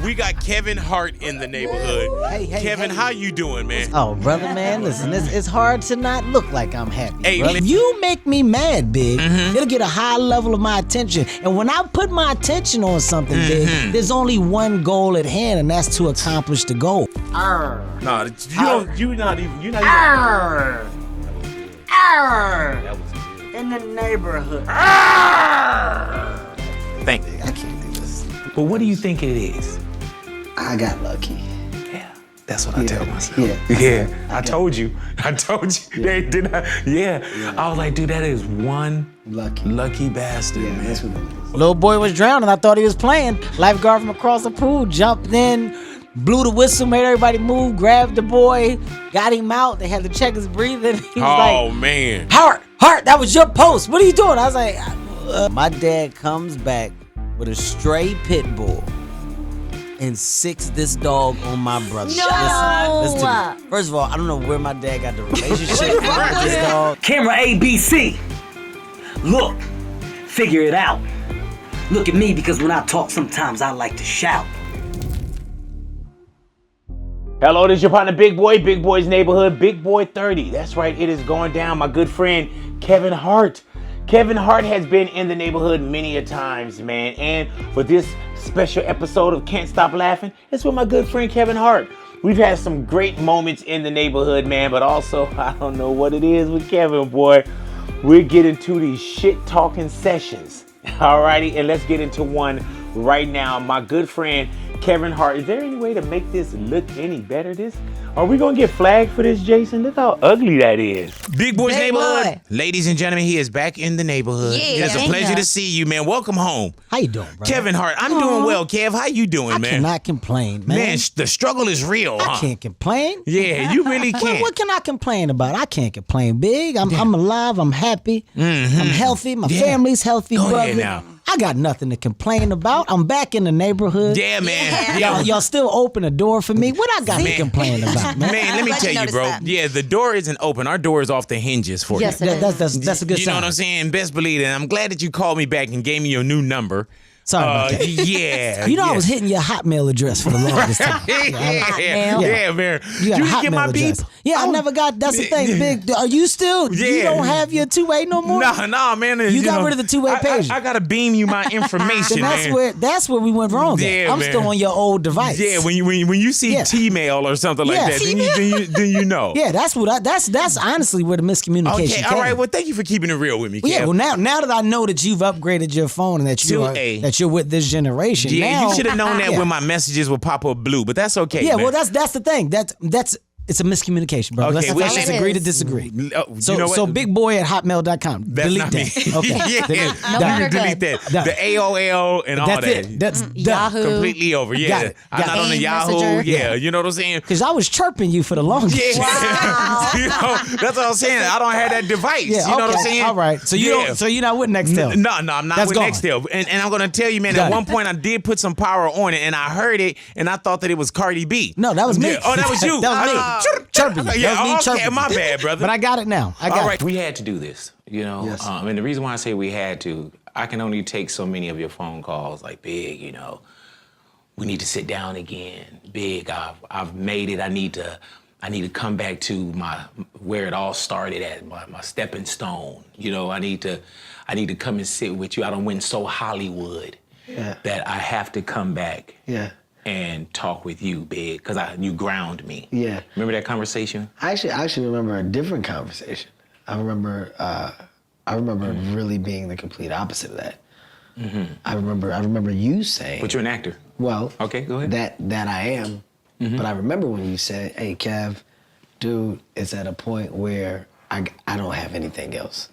We got Kevin Hart in the neighborhood. Hey, Kevin, how you doing, man? Oh, brother, man, listen, it's hard to not look like I'm happy. Hey, brother. You make me mad, Big. It'll get a high level of my attention. And when I put my attention on something, Big, there's only one goal at hand, and that's to accomplish the goal. No, you're not even. Arr. In the neighborhood. Thank you. I can't do this. But what do you think it is? I got lucky. Yeah, that's what I tell myself. Yeah. I told you. They did not. Yeah. I was like, dude, that is one lucky bastard, man. That's what it is. Little boy was drowning. I thought he was playing. Lifeguard from across the pool jumped in, blew the whistle, made everybody move, grabbed the boy, got him out. They had to check his breathing. He was like, man. Hart, that was your post. What are you doing? I was like, my dad comes back with a stray pit bull and sicks this dog on my brother. No. Listen to me. First of all, I don't know where my dad got the relationship with this dog. Camera ABC. Look, figure it out. Look at me, because when I talk, sometimes I like to shout. Hello, this is your partner, Big Boy, Big Boy's Neighborhood, Big Boy 30. That's right, it is going down. My good friend, Kevin Hart. Kevin Hart has been in the neighborhood many a times, man. And for this special episode of Can't Stop Laughing, it's with my good friend, Kevin Hart. We've had some great moments in the neighborhood, man, but also, I don't know what it is with Kevin, boy. We're getting to these shit-talking sessions. Alrighty, and let's get into one right now. My good friend, Kevin Hart. Is there any way to make this look any better? Are we gonna get flagged for this, Jason? Look how ugly that is. Big Boy's Big Neighborhood. boy. Ladies and gentlemen, he is back in the neighborhood. Yeah, it's a thank pleasure you. to see you, man. Welcome home. How you doing, bro? Kevin Hart, I'm doing well, Kev. How you doing, I man? cannot complain, man. Man, the struggle is real, huh? I can't complain. Yeah, you really can't. What can I complain about? I can't complain, Big. I'm alive. I'm happy. I'm healthy. My family's healthy, Go brother. ahead now. I got nothing to complain about. I'm back in the neighborhood. Yeah, man. Y'all still open the door for me. What I got to complain about, man? Man, let me glad you tell you, noticed bro. that. Yeah, the door isn't open. Our door is off the hinges for Yes, you. it is. That's a good You sign. know what I'm saying? Best believe it. And I'm glad that you called me back and gave me your new number. Sorry about that. Yeah. You know I yeah. was hitting your Hotmail address for the longest time. Yeah, man. You got You a didn't get my Hotmail beep? address. Yeah, I never got. That's the thing, Big. Are you still? You Yeah. don't have your two-way no more. Nah, man. You got rid of the two-way page. I gotta beam you my information, Then that's where we went wrong. Yeah, I'm man. still on your old device. Yeah, when you see Yeah. T-mail or something like Yeah. that, then you know. Yeah, that's honestly where the miscommunication Okay, came. all right. Well, thank you for keeping it real with me, Well, yeah, Kev. well now that I know that you've upgraded your phone and that To you're with this generation. Yeah, now, you should have known that yeah. when my messages would pop up blue, but that's okay. Yeah, man. well that's the thing. It's a miscommunication, bro. Okay, Let's well, agree to disagree. Oh, So, you know what? so bigboy@hotmail.com. That's Delete not that. me. Okay. yeah, Delete, No done. wonder. delete that. Done. The AOL and all That's that. it. That's done. Yahoo. Completely over. Yeah, Got it. I'm Got not it. on the AIM Yahoo. Messenger. Yeah, you know what I'm saying? Because I was chirping you for the longest. Yeah, Wow. you know, that's what I'm saying. I don't have that device. Yeah, you know what I'm okay. saying? All right. So you Yeah. don't. So you're not with Nextel. No, I'm not That's with gone. Nextel. And I'm gonna tell you, man. Got At it. one point, I did put some power on it, and I heard it, and I thought that it was Cardi B. No, that was me. Yeah. Oh, that was you. That was me. Chirping you. Yeah, That was me okay, chirping my you. bad, brother. But I got it now. I got All right. it. We had to do this, you know? Yes. And the reason why I say we had to, I can only take so many of your phone calls, like, Big, you know, we need to sit down again. Big, I've made it. I need to come back to where it all started at, my stepping stone. You know, I need to come and sit with you. I done went so Hollywood that I have to come back and talk with you, Big, because you ground me. Yeah. Remember that conversation? I actually remember a different conversation. I remember really being the complete opposite of that. I remember you saying. But you're an actor. Well. Okay, go ahead. That I am. But I remember when you said, "Hey, Kev, dude, it's at a point where I don't have anything else.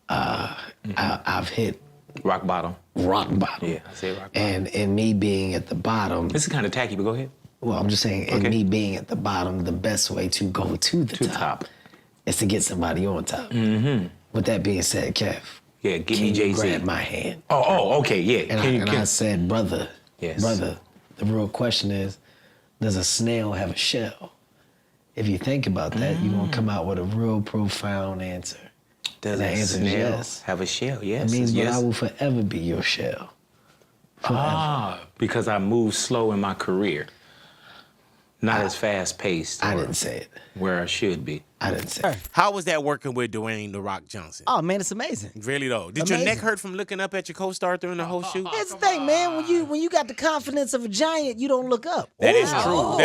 I've hit Rock bottom. rock bottom." Yeah, I say rock bottom. And me being at the bottom. This is kind of tacky, but go ahead. Well, I'm just saying, and me being at the bottom, the best way to go to the top is to get somebody on top. With that being said, Kev, Yeah, give can me you Jay-Z. grab my hand? Oh, okay, yeah. And I said, brother, Yes. brother, the real question is, does a snail have a shell? If you think about that, you're gonna come out with a real profound answer. Does the a answer is snail yes. have a shell? Yes. It means yes. that I will forever be your shell. Because I moved slow in my career. Not as fast paced. I didn't say it. Where I should be. I didn't say it. How was that working with Dwayne "The Rock" Johnson? Oh man, it's amazing. Really though, did your neck hurt from looking up at your co-star during the whole shoot? That's the thing, man. When you got the confidence of a giant, you don't look up. That is true.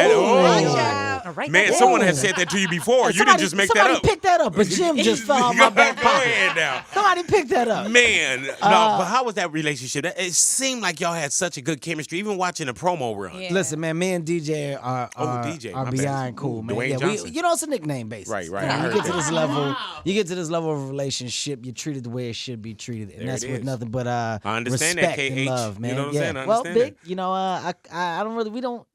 Man, someone has said that to you before. You didn't just make that up. Somebody picked that up, but Jim just fell on my back Go pocket. ahead now. Somebody picked that up. Man, no, but how was that relationship? It seemed like y'all had such a good chemistry, even watching the promo run. Yeah. Listen, man, me and DJ are DJ, my bad. beyond cool, man. Dwayne Yeah, Johnson. it's a nickname basis. Right, right, You know, I you heard get to that. this level, you get to this level of relationship, you're treated the way it should be treated, and There that's it with is. nothing but I understand that, respect and KH. love, man. You know what I'm yeah. saying? I Well, understand big, that. you know, I don't really, we don't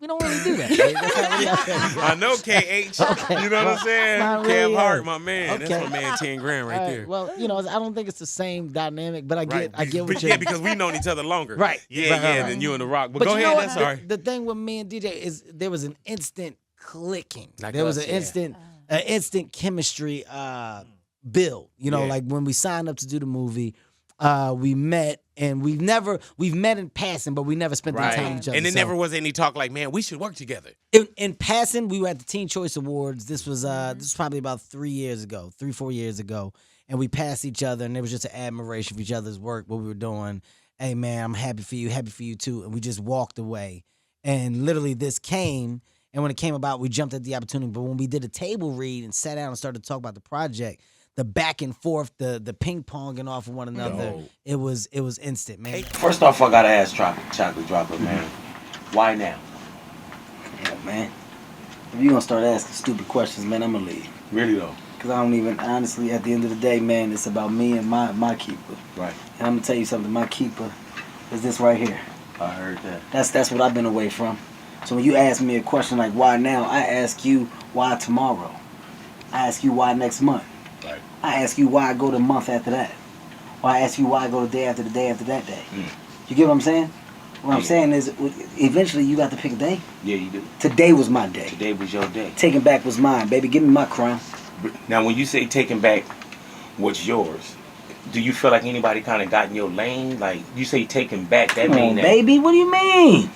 really do that. Right? That's not really I know KH. You know what I'm saying? not Kev really, Hart, my man. okay. That's my man, 10 grand right All right, there. well, you know, I don't think it's the same dynamic, but I get But what yeah, you're. because we've known each other longer. Right. Yeah, Right, yeah, right. than you and The Rock. But But go you know ahead, what? that's all right. The thing with me and DJ is there was an instant clicking. Like there was us, an yeah. instant chemistry build. You know, Yeah. like when we signed up to do the movie, we met and we've met in passing, but we never spent any time with each other. And there So, never was any talk like, man, we should work together. in passing, we were at the Teen Choice Awards. This was probably about 4 years ago. And we passed each other, and there was just an admiration for each other's work, what we were doing. Hey, man, I'm happy for you too. And we just walked away. And literally this came, and when it came about, we jumped at the opportunity. But when we did a table read and sat down and started to talk about the project, the back and forth, the ping-ponging off of one another, it was instant, man. First off, I gotta ask Chocolate Droppa, man. Why now? Yeah, man. If you're gonna start asking stupid questions, man, I'm gonna leave. Really though? Because I don't even, honestly, at the end of the day, man, it's about me and my keeper. Right. And I'm gonna tell you something, my keeper is this right here. I heard that. That's what I've been away from. So when you ask me a question like why now, I ask you why tomorrow. I ask you why next month. Right. I ask you why I go the month after that. Or I ask you why I go the day after the day after that day. You get what I'm saying? What I'm saying is, eventually you got to pick a day. Yeah, you do. Today was my day. Today was your day. Taking back was mine, baby. Give me my crown. Now, when you say taking back what's yours, do you feel like anybody kind of got in your lane? Like, you say taking back, that Come mean on, that... baby. What do you mean?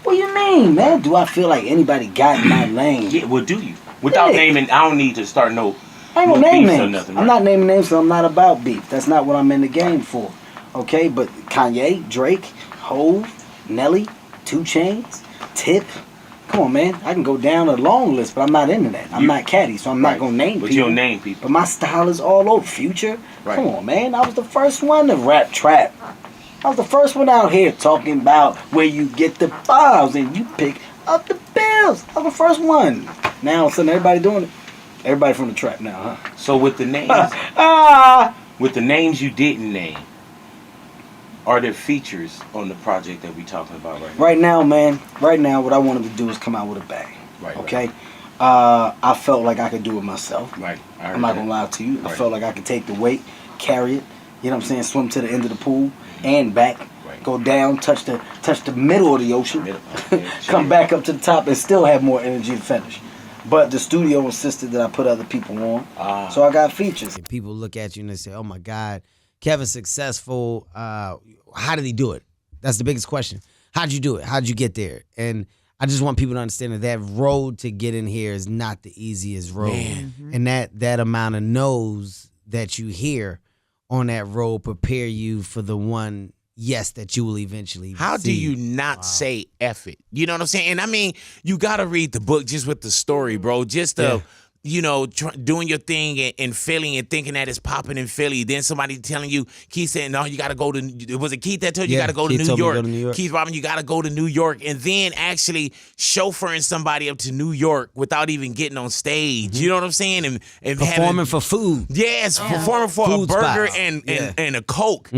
What do you mean, man? Do I feel like anybody got in my lane? Yeah, well, do you? Without Yeah. naming, I don't need to start no I ain't gonna name beefs or names. nothing. I'm not naming names, so I'm not about beef. That's not what I'm in the game for. Okay, but Kanye, Drake, Hove, Nelly, 2 Chainz, Tip. Come on, man. I can go down a long list, but I'm not into that. I'm not catty, so I'm not gonna name But people. you don't name people. But my style is all over. Future. Right. Come on, man. I was the first one to rap trap. I was the first one out here talking about where you get the files and you pick up the bills. I was the first one. Now all of a sudden everybody doing it. Everybody from the trap now, huh? So with the names, with the names you didn't name, are there features on the project that we talking about right now? Right now, man. Right now, what I wanted to do is come out with a bang. Right. Okay. I felt like I could do it myself. Right. I heard I'm not that. gonna lie to you. I Right. felt like I could take the weight, carry it. You know what I'm saying? Swim to the end of the pool and back. Right. Go down, touch the middle of the ocean, Middle, okay, come sure. back up to the top, and still have more energy to finish. But the studio insisted that I put other people on, so I got features. And people look at you and they say, "Oh my God, Kevin's successful. How did he do it?" That's the biggest question. How'd you do it? How'd you get there? And I just want people to understand that road to get in here is not the easiest road, and that amount of no's that you hear on that road prepare you for the one yes that you will eventually. How do see. you not say F it? You know what I'm saying? And I mean, you got to read the book just with the story, bro. Just the, you know, doing your thing in Philly and thinking that it's popping in Philly. Then somebody telling you, Keith saying, no, you got to go to, was it Keith that told you, Yeah, got to go to Keith New told me to York? go to New York. Keith Robin, you got to go to New York. And then actually chauffeuring somebody up to New York without even getting on stage. You know what I'm saying? And Performing for food. Yes, performing for Food a burger spots. and a Coke.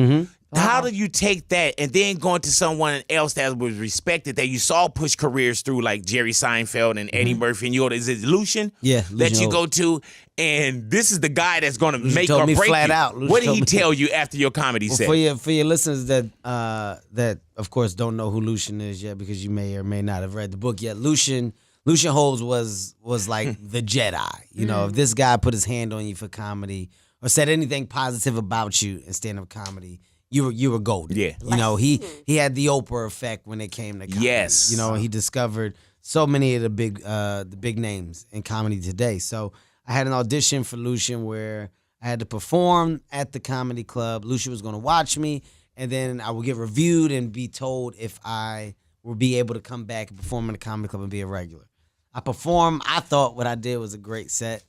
How do you take that and then going to someone else that was respected that you saw push careers through, like Jerry Seinfeld and Eddie Murphy, and you go to, is it Lucian? Yeah, that Lucian you Holt. go to, and this is the guy that's going to make told or me break flat you. out. Lucian What did told he me- tell you after your comedy Well, set? for your listeners that of course don't know who Lucian is yet, because you may or may not have read the book yet. Lucian Holmes was like the Jedi. You know, if this guy put his hand on you for comedy or said anything positive about you in stand-up comedy, you were golden. Yeah. You know, he had the Oprah effect when it came to comedy. Yes. You know, he discovered so many of the big names in comedy today. So I had an audition for Lucian where I had to perform at the comedy club. Lucian was going to watch me, and then I would get reviewed and be told if I would be able to come back and perform in the comedy club and be a regular. I performed. I thought what I did was a great set.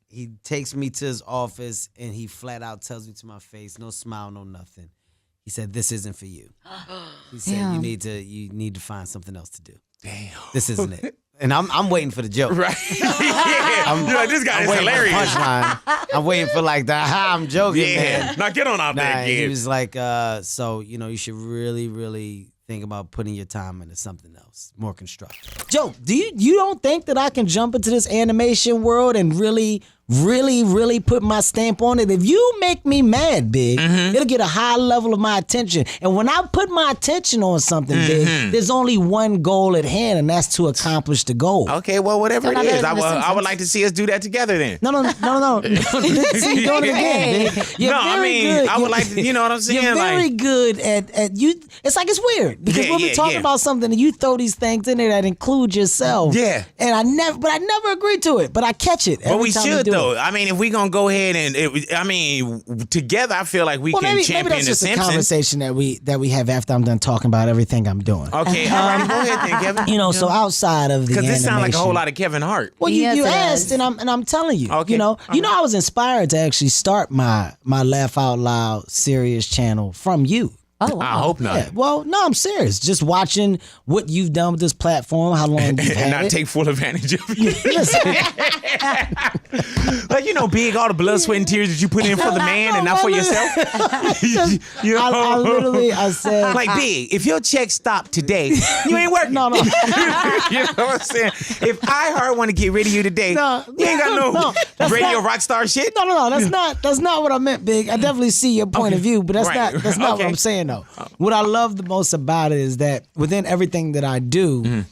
He takes me to his office, and he flat out tells me to my face, no smile, no nothing. He said, "This isn't for you." He said, Damn. "You need to find something else to do. Damn. This isn't it." And I'm waiting for the joke. Right. You're like, this guy is waiting hilarious. For the punchline. I'm waiting for like the I'm joking, Yeah. man. Now get on out there, He kid. was like, so you should really, really think about putting your time into something else, more constructive. Joe, you don't think that I can jump into this animation world and really put my stamp on it? If you make me mad, Big, it'll get a high level of my attention. And when I put my attention on something, Big, there's only one goal at hand, and that's to accomplish the goal. Okay, well, whatever it not is, better I than The would Simpsons. like to see us do that together then. No. See, you doing it again, Big. You're No, I very mean, good. I would like to, you know what I'm saying? You're very Like, good at you. It's like it's weird because Yeah, when we yeah, talk yeah. about something and you throw these things in there that include yourself. Yeah. And I never agree to it, but I catch it. but every we time should do though. It. I mean, if we gonna go ahead and, together, I feel like we Well, can maybe champion that's the just a Simpsons. conversation that we have after I'm done talking about everything I'm doing. Okay, all right, go ahead then, Kevin. You know, so outside of the Because this sounds like a animation- whole lot of Kevin Hart. Well, Yes, you it asked, does. and I'm telling you. Okay. You know, I was inspired to actually start my Laugh Out Loud serious channel from you. Oh, wow. I hope not. Yeah, well, no, I'm serious. Just watching what you've done with this platform, how long you've And had not it. take full advantage of it. Listen, Like, Big, all the blood, sweat, and tears that you put in for the man and not for yourself. You know? I literally said, Like, Big, if your check stopped today, you ain't working. No. You know what I'm saying? If iHeart want to get rid of you today, No, you ain't got no that's radio not- rock star shit. no, that's not what I meant, Big. I definitely see your point of view, but that's Right. not Okay. what I'm saying though. What I love the most about it is that within everything that I do,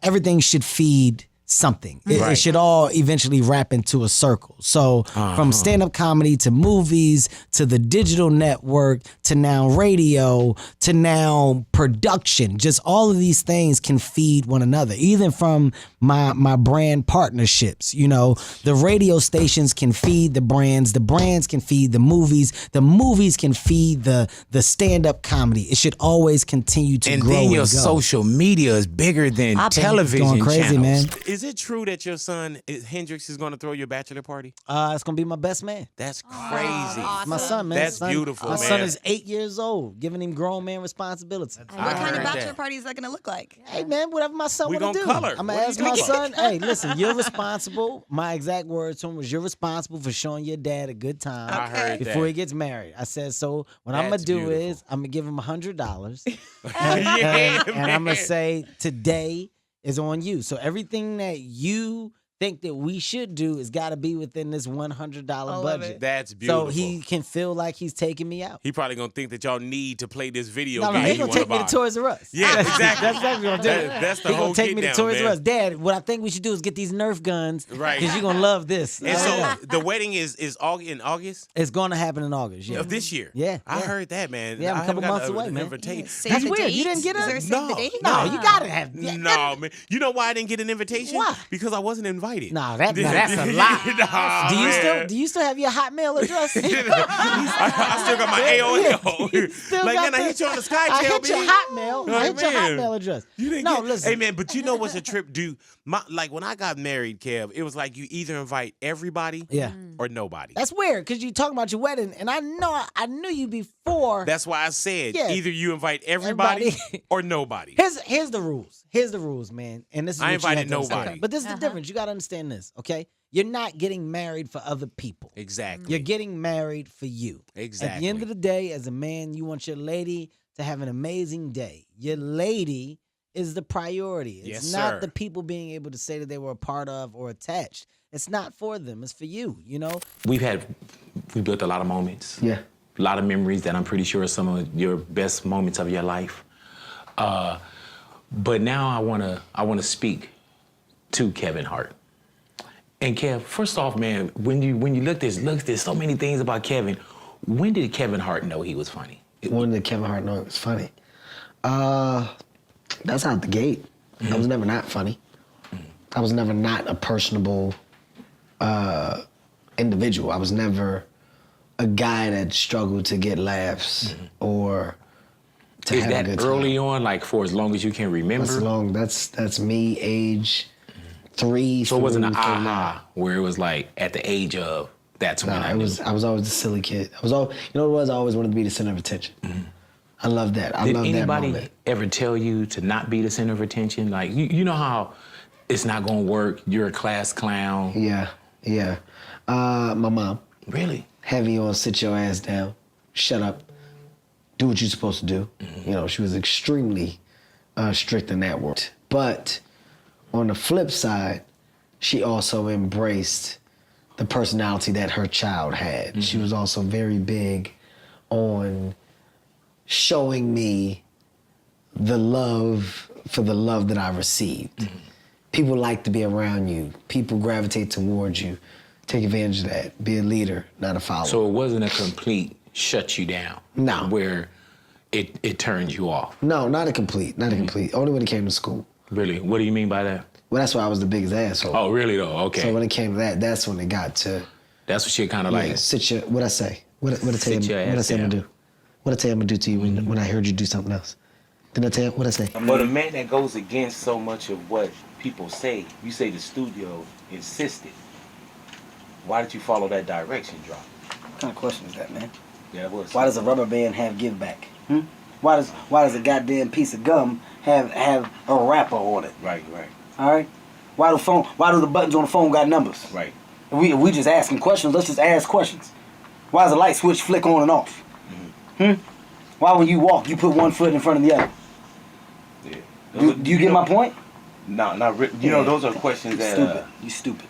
everything should feed something. It Right. should all eventually wrap into a circle. So from stand-up comedy to movies to the digital network to now radio to now production, just all of these things can feed one another. Even from my brand partnerships, the radio stations can feed the brands can feed the movies can feed the stand-up comedy. It should always continue to And grow then your and go. social media is bigger than I bet. television Going crazy, channels. man. Is it true that your son Hendrix is going to throw your bachelor party? It's gonna be my best man. That's crazy. My son, man. That's Son- beautiful, My man. son is 8 years old, giving him grown man responsibility. What I kind of heard bachelor that. party is that going to look like? Hey, man, whatever my son We want to do. gonna color. I'm What gonna are ask you my doing? son, hey, listen, you're responsible. My exact words to him was, you're responsible for showing your dad a good time I heard before that. he gets married. I said, so what I'm That's gonna do beautiful. is I'm gonna give him $100, Yeah, and I'm man. gonna say today is on you. So everything that you think that we should do has got to be within this $100 love budget. it. That's beautiful. So he can feel like he's taking me out. He probably gonna think that y'all need to play this video No, game. he's you gonna wanna take me to buy. Toys R Us. Yeah, exactly. That's exactly what I'm doing. That's the He whole gonna take get me to down, Toys man. R Us. Dad, what I think we should do is get these Nerf guns. Right. Because you're gonna love this. And so the wedding is in August It's gonna happen in August. Yeah. of this year. Yeah, I yeah. heard that, man. Yeah, I'm a I couple haven't got months away, an man. invitation. Save That's the weird. date? You didn't get Is it? there a save No. the date? No, you gotta have. No, man. You know why I didn't get an invitation? Why? Because I wasn't invited. No, that's a lie. Nah, Do you man. still have your Hotmail address? I still got my AOL. Still Like, got man, I the- hit you on the Skytail, I hit your B. Hotmail. I hit your Man. Hotmail address. You didn't No, get, listen. Hey, man, but you know what's a trip, dude? Like, when I got married, Kev, it was like you either invite everybody Yeah. or nobody. That's weird because you talking about your wedding, and I knew you before. That's why I said Yeah. either you invite everybody Everybody. or nobody. Here's the rules. Here's the rules, man. And this is I what you invited have to understand. nobody. But this is the difference. You got to understand this, okay? You're not getting married for other people. Exactly. You're getting married for you. At the Exactly. end of the day, as a man, you want your lady to have an amazing day. Your lady is the priority. It's Yes, not sir. the people being able to say that they were a part of or attached. It's not for them. It's for you, We built a lot of moments. Yeah. A lot of memories that I'm pretty sure are some of your best moments of your life. But now I wanna speak to Kevin Hart. And Kev, first off, man, when you look, there's so many things about Kevin. When did Kevin Hart know he was funny? When did Kevin Hart know it was funny? That's out the gate. I was never not funny. I was never not a personable individual. I was never a guy that struggled to get laughs or to have a good time. Is that early on, like for as long as you can remember? That's me, age 3. So it wasn't an aha where it was like at the age of that's when I knew. I was always the silly kid. You know what it was? I always wanted to be the center of attention. I love that. I love that moment. Did anybody ever tell you to not be the center of attention? Like you know how it's not gonna work. You're a class clown. Yeah. My mom. Really? Heavy on sit your ass down, shut up, do what you're supposed to do. You know, she was extremely strict in that world. But on the flip side, she also embraced the personality that her child had. She was also very big on showing me the love for the love that I received. People like to be around you. People gravitate towards you. Take advantage of that. Be a leader, not a follower. So it wasn't a complete shut you down. No. Where it turned you off. No, not a complete. Only when it came to school. Really? What do you mean by that? Well, that's why I was the biggest asshole. Oh, really though? Okay. So when it came to that, that's when it got to. That's what she kind of like. Sit your. What I say? What I tell you? What I say I'm gonna do? What I tell you I'm gonna do to you when I heard you do something else? Didn't I tell you what I say? But a man that goes against so much of what people say, you say the studio insisted. Why did you follow that direction, Droppa? What kind of question is that, man? Yeah, it was. Why does a rubber band have give back? Why does a goddamn piece of gum have a wrapper on it? Right. All right. Why do the buttons on the phone got numbers? Right. If we just asking questions. Let's just ask questions. Why does a light switch flick on and off? Why when you walk you put one foot in front of the other? Yeah. Do you get my point? No, not really. You know, those are questions that. Stupid. You stupid.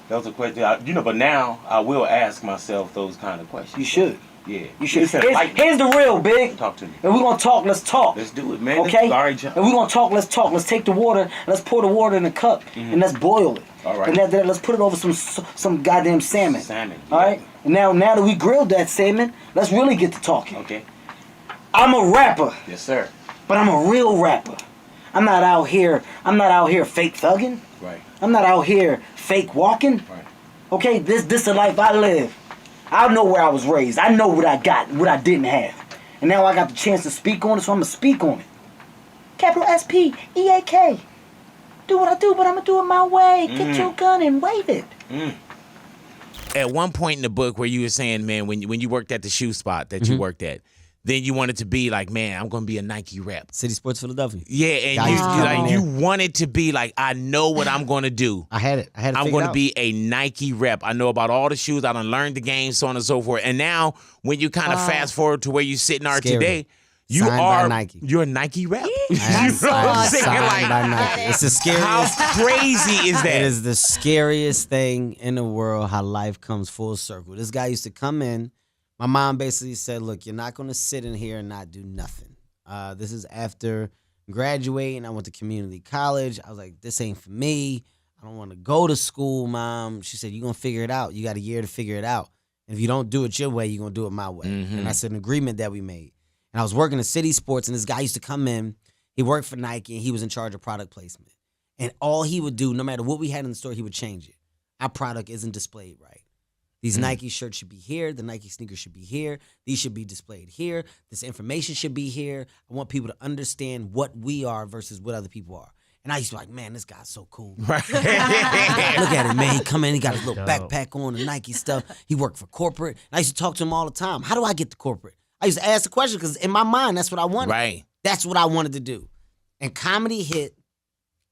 Those are questions. But now I will ask myself those kind of questions. You should. Yeah. You should. Here's the real, Big. Talk to me. If we're gonna talk, let's talk. Let's do it, man. Okay? Sorry, John. If we're gonna talk, let's talk. Let's take the water, let's pour the water in a cup, and let's boil it. All right. And let's put it over some goddamn salmon. Salmon. All right? And now that we grilled that salmon, let's really get to talking. Okay. I'm a rapper. Yes, sir. But I'm a real rapper. I'm not out here fake thugging. Right. I'm not out here fake walking. Right. Okay, this is the life I live. I know where I was raised. I know what I got, what I didn't have. And now I got the chance to speak on it, so I'm going to speak on it. Capital S-P-E-A-K. Do what I do, but I'm going to do it my way. Get your gun and wave it. At one point in the book where you were saying, man, when you worked at the shoe spot that you worked at, then you wanted to be like, man, I'm going to be a Nike rep. City Sports Philadelphia. Yeah, and you wanted to be like, I know what I'm going to do. I had it. I'm going to be a Nike rep. I know about all the shoes. I done learned the game, so on and so forth. And now, when you kind of fast forward to where you sitting are today, you Signed are by Nike. You're a Nike rep. You know I'm what I'm saying? signed Like, by Nike. It's the scariest. how crazy is that? It is the scariest thing in the world how life comes full circle. This guy used to come in. My mom basically said, look, you're not going to sit in here and not do nothing. This is after graduating. I went to community college. I was like, this ain't for me. I don't want to go to school, Mom. She said, you're going to figure it out. You got a year to figure it out. And if you don't do it your way, you're going to do it my way. And that's an agreement that we made. And I was working at City Sports, and this guy used to come in. He worked for Nike, and he was in charge of product placement. And all he would do, no matter what we had in the store, he would change it. Our product isn't displayed right. These Nike shirts should be here. The Nike sneakers should be here. These should be displayed here. This information should be here. I want people to understand what we are versus what other people are. And I used to be like, man, this guy's so cool. Right. Look at him, man. He come in, he got his little backpack on, the Nike stuff. He worked for corporate. And I used to talk to him all the time. How do I get to corporate? I used to ask the question because in my mind, that's what I wanted. Right. That's what I wanted to do. And comedy hit.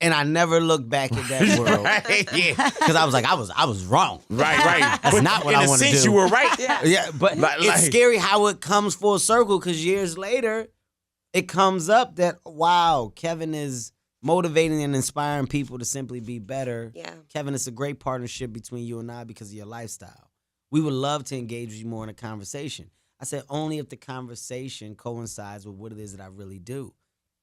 And I never looked back at that world. Right, yeah. Because I was like, I was wrong. Right. That's not what I want to do. In a sense, you were right. Yeah, but it's scary how it comes full circle because years later, it comes up that, wow, Kevin is motivating and inspiring people to simply be better. Yeah. Kevin, it's a great partnership between you and I because of your lifestyle. We would love to engage with you more in a conversation. I said only if the conversation coincides with what it is that I really do.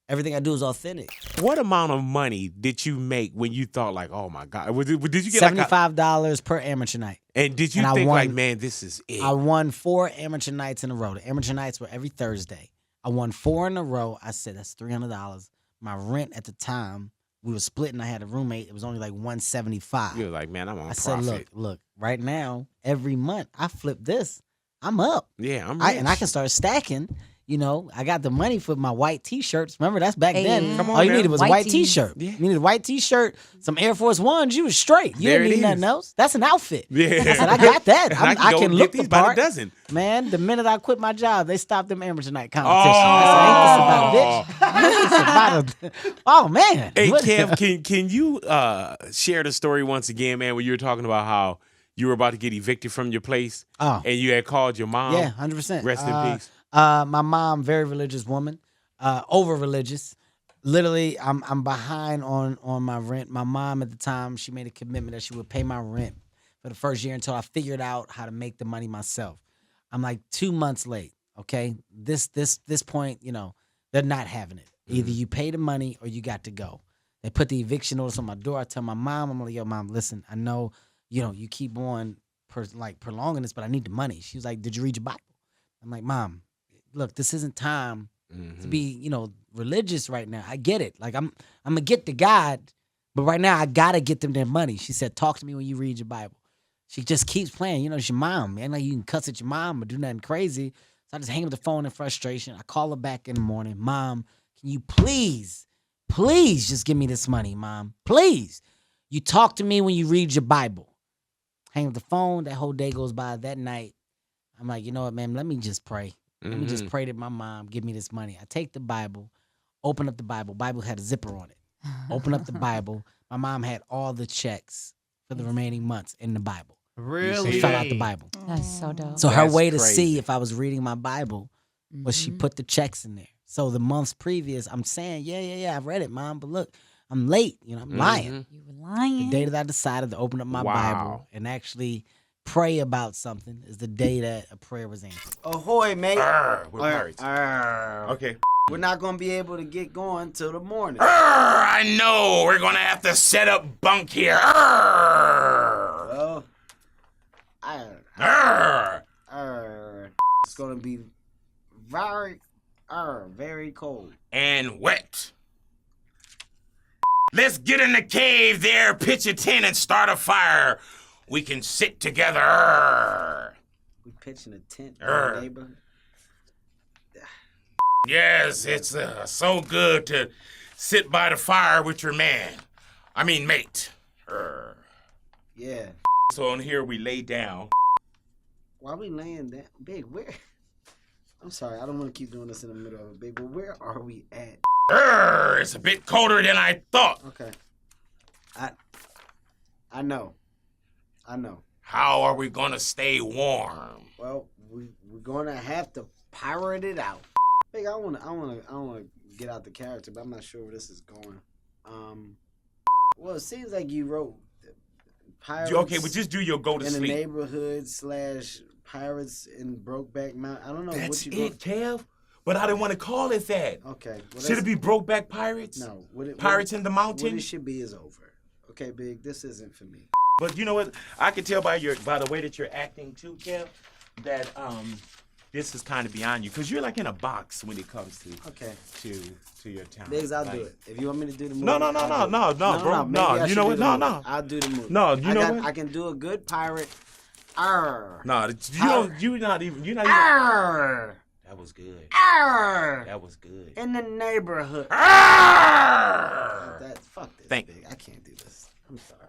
Everything I do is authentic. What amount of money did you make when you thought like, oh my God? Did you get $75 per amateur night? And did you think like, man, this is it? I won 4 amateur nights in a row. The amateur nights were every Thursday. I won 4 in a row. I said, that's $300. My rent at the time, we were splitting. I had a roommate. It was only like $175. You were like, man, I'm on profit. I said, look, right now, every month I flip this, I'm up. Yeah, I'm rich. And I can start stacking. You know, I got the money for my white T-shirts. Remember, that's back then. Come on, all you man. needed was a white T-shirt. Yeah. You needed a white T-shirt, some Air Force Ones. You was straight. You There didn't it need nothing is. else. That's an outfit. Yeah. I said, I got that. I go can get look these the by part. the dozen. Man, the minute I quit my job, they stopped them amateur night competitions. I said, ain't this about a bitch? This about a, oh, man. Hey, Kev, can you share the story once again, man, when you were talking about how you were about to get evicted from your place and you had called your mom? Yeah, 100%. Rest in peace. My mom, very religious woman, over religious. Literally, I'm behind on my rent. My mom at the time, she made a commitment that she would pay my rent for the first year until I figured out how to make the money myself. I'm like 2 months late. Okay, this point, you know, they're not having it. Either you pay the money or you got to go. They put the eviction notice on my door. I tell my mom, I'm like, yo, mom, listen, I know, you know, you keep on prolonging this, but I need the money. She was like, did you read your Bible? I'm like, Mom, look, this isn't time to be, you know, religious right now. I get it. Like, I'm gonna get to God, but right now I gotta get them their money. She said, talk to me when you read your Bible. She just keeps playing. You know, it's your mom, man. Like, you can cuss at your mom or do nothing crazy. So I just hang up the phone in frustration. I call her back in the morning. Mom, can you please just give me this money, Mom? Please. You talk to me when you read your Bible. Hang up the phone. That whole day goes by. That night, I'm like, you know what, man? Let me just pray. Let me just pray that my mom give me this money. I take the Bible, open up the Bible. Bible had a zipper on it. Open up the Bible. My mom had all the checks for the remaining months in the Bible. Really? She fell out the Bible. That's so dope. So her That's way to crazy. see if I was reading my Bible was she put the checks in there. So the months previous, I'm saying, yeah, I've read it, Mom. But look, I'm late. You know, I'm lying. You were lying. The day that I decided to open up my Bible and actually pray about something is the day that a prayer was answered. Ahoy, mate. We're pirates. Okay. We're not going to be able to get going till the morning. I know. We're going to have to set up bunk here. Well, it's going to be very cold. And wet. Let's get in the cave there, pitch a tent, and start a fire. We can sit together. We pitching a tent in the neighborhood. Yes, it's so good to sit by the fire with your man. I mean, mate. Yeah. So on here we lay down. Why we laying down? Big, where? I'm sorry, I don't want to keep doing this in the middle of it, Big, but where are we at? It's a bit colder than I thought. Okay. I know. How are we gonna stay warm? Well, we're gonna have to pirate it out. Big, I wanna get out the character, but I'm not sure where this is going. Well, it seems like you wrote pirates. Okay, but just do your go to in the sleep. neighborhood / pirates in Brokeback Mountain. I don't know That's what you it, Kev. But I didn't want to call it that. Okay. Well, Should it be Brokeback Pirates? No. Pirates in the Mountain? What it should be is over. Okay, Big, this isn't for me. But you know what? I can tell by the way that you're acting too, Kev, that this is kind of beyond you, because you're like in a box when it comes to your talent. Biggs, I'll do it. If you want me to do the movie. No, bro. You know what? No. I'll do the movie. No, you know what? I can do a good pirate. No, you're not even. Arr! That was good. Arr! That was good. In the neighborhood. Arr! Fuck this, Thank Big. I can't do this. I'm sorry.